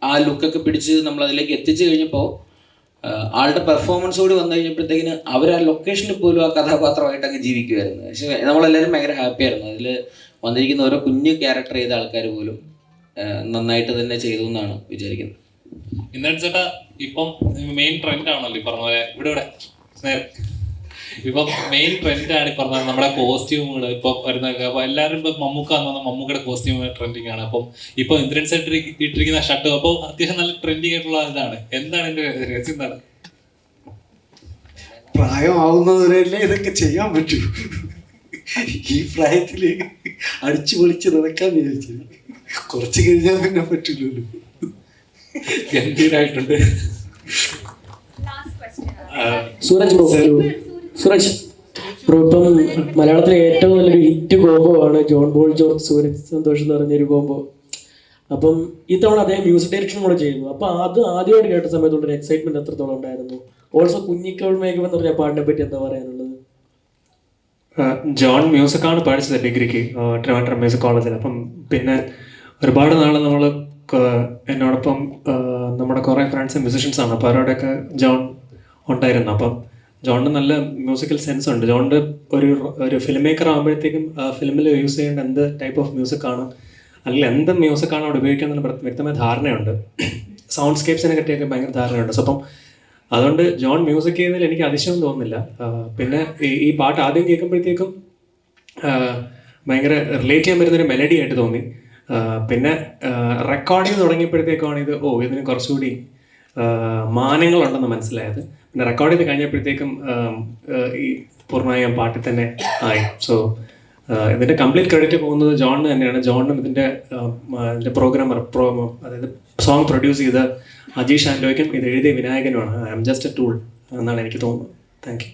B: ആ ലുക്കൊക്കെ പിടിച്ച് നമ്മളതിലേക്ക് എത്തിച്ചു കഴിഞ്ഞപ്പോൾ ആളുടെ പെർഫോമൻസ് കൂടി വന്നു കഴിഞ്ഞപ്പോഴത്തേക്കിന് അവർ ആ ലൊക്കേഷനിൽ പോലും ആ കഥാപാത്രമായിട്ട് അങ്ങ് ജീവിക്കുമായിരുന്നു. പക്ഷേ നമ്മളെല്ലാവരും ഭയങ്കര ഹാപ്പി ആയിരുന്നു. അതിൽ വന്നിരിക്കുന്ന ഓരോ കുഞ്ഞു ക്യാരക്ടർ ചെയ്ത ആൾക്കാർ പോലും നന്നായിട്ട് തന്നെ ചെയ്തു എന്നാണ് വിചാരിക്കുന്നത്.
F: ഇന്ദ്രൻ ചേട്ടാ, ഇപ്പം മെയിൻ ട്രെൻഡ് ആണല്ലോ ഈ പറഞ്ഞ പോലെ ഇവിടെ ഇപ്പം മെയിൻ ട്രെൻഡാണ് ഈ പറഞ്ഞ നമ്മുടെ കോസ്റ്റ്യൂമുകൾ ഇപ്പം വരുന്നത്. അപ്പോൾ എല്ലാവരും ഇപ്പം മമ്മൂക്ക എന്ന് പറഞ്ഞാൽ മമ്മൂക്കയുടെ കോസ്റ്റ്യൂം ട്രെൻഡിങ് ആണ്. അപ്പം ഇപ്പൊ ഇന്ദ്രൻ ചേട്ടൻ ഇട്ടിരിക്കുന്ന ഷർട്ട് അപ്പോൾ അത്യാവശ്യം നല്ല ട്രെൻഡിങ് ആയിട്ടുള്ള ഇതാണ്. എന്താണ് എൻ്റെ രഹസ്യം? എന്താണ്?
G: പ്രായമാവുന്നവരല്ലേ ഇതൊക്കെ ചെയ്യാൻ പറ്റൂ. ഈ പ്രായത്തിൽ അടിച്ചു പൊളിച്ച് നടക്കാൻ വിചാരിച്ചത് കുറച്ച് കഴിഞ്ഞാൽ പിന്നെ പറ്റില്ലല്ലോ.
F: ഗംഭീരായിട്ടുണ്ട്.
A: സൂരജ് ബ്രോ, ഇപ്പം മലയാളത്തിലെ ഏറ്റവും നല്ലൊരു ഹിറ്റ് കോംബോ ആണ് ജോൺ പോൾ ജോർജ് സൂരജ് സന്തോഷ് എന്ന് പറഞ്ഞൊരു കോംബോ. അപ്പം ഇത്തവണ അദ്ദേഹം മ്യൂസിക് ഡയറക്ഷൻ കൂടെ ചെയ്യുന്നു. അപ്പം അത് ആദ്യമായിട്ട് കേട്ട സമയത്തുള്ളൊരു എക്സൈറ്റ്മെന്റ് എത്രത്തോളം ഉണ്ടായിരുന്നു? ഓൾസോ കുഞ്ഞിക്കോൾ മേഘം എന്ന് പറഞ്ഞ പാട്ടിനെ പറ്റി എന്താ പറയാനുള്ളത്?
K: ജോൺ മ്യൂസിക്കാണ് പഠിച്ചത് ഡിഗ്രിക്ക് ട്രിവാൻഡ്രം മ്യൂസിക് കോളേജിൽ. അപ്പം പിന്നെ ഒരുപാട് നാൾ നമ്മൾ എന്നോടൊപ്പം നമ്മുടെ കുറേ ഫ്രണ്ട്സ് മ്യൂസിഷ്യൻസാണ്. അപ്പോൾ അവരോടൊക്കെ ജോൺ ഉണ്ടായിരുന്നു. അപ്പം ജോണിന് നല്ല മ്യൂസിക്കൽ സെൻസ് ഉണ്ട്. ജോണിൻ്റെ ഒരു ഫിലിം മേക്കർ ആകുമ്പോഴത്തേക്കും ഫിലിമിൽ യൂസ് ചെയ്യേണ്ട എന്ത് ടൈപ്പ് ഓഫ് മ്യൂസിക്കാണ് അല്ലെങ്കിൽ എന്ത് മ്യൂസിക്കാണ് അവിടെ ഉപയോഗിക്കാമെന്നുള്ള വ്യക്തമായ ധാരണയുണ്ട്. സൗണ്ട് സ്കേപ്സിനെ പറ്റിയൊക്കെ ഭയങ്കര ധാരണയുണ്ട്. സോ അപ്പം അതുകൊണ്ട് ജോൺ മ്യൂസിക് ചെയ്യുന്നതിൽ എനിക്ക് അതിശയം തോന്നുന്നില്ല. പിന്നെ ഈ പാട്ട് ആദ്യം കേൾക്കുമ്പോഴത്തേക്കും ഭയങ്കര റിലേറ്റ് ചെയ്യാൻ പറ്റുന്നൊരു മെലഡി ആയിട്ട് തോന്നി. പിന്നെ റെക്കോർഡിങ് തുടങ്ങിയപ്പോഴത്തേക്കാണ് ഇതിന് കുറച്ചുകൂടി മാനങ്ങളുണ്ടെന്ന് മനസ്സിലായത്. പിന്നെ റെക്കോർഡ് ചെയ്ത് കഴിഞ്ഞപ്പോഴത്തേക്കും ഈ പൂർണ്ണമായും പാട്ടിൽ തന്നെ ആയി. സോ ഇതിൻ്റെ കംപ്ലീറ്റ് ക്രെഡിറ്റ് പോകുന്നത് ജോണിന് തന്നെയാണ്. ജോണിനും ഇതിൻ്റെ പ്രോഗ്രാമർ അതായത് സോങ് പ്രൊഡ്യൂസ് ചെയ്ത അജീഷ് ആൻഡോയ്ക്കും ഇത് എഴുതിയ വിനായകനുമാണ്. I am just a tool എന്നാണ് എനിക്ക് തോന്നുന്നത്. Thank U.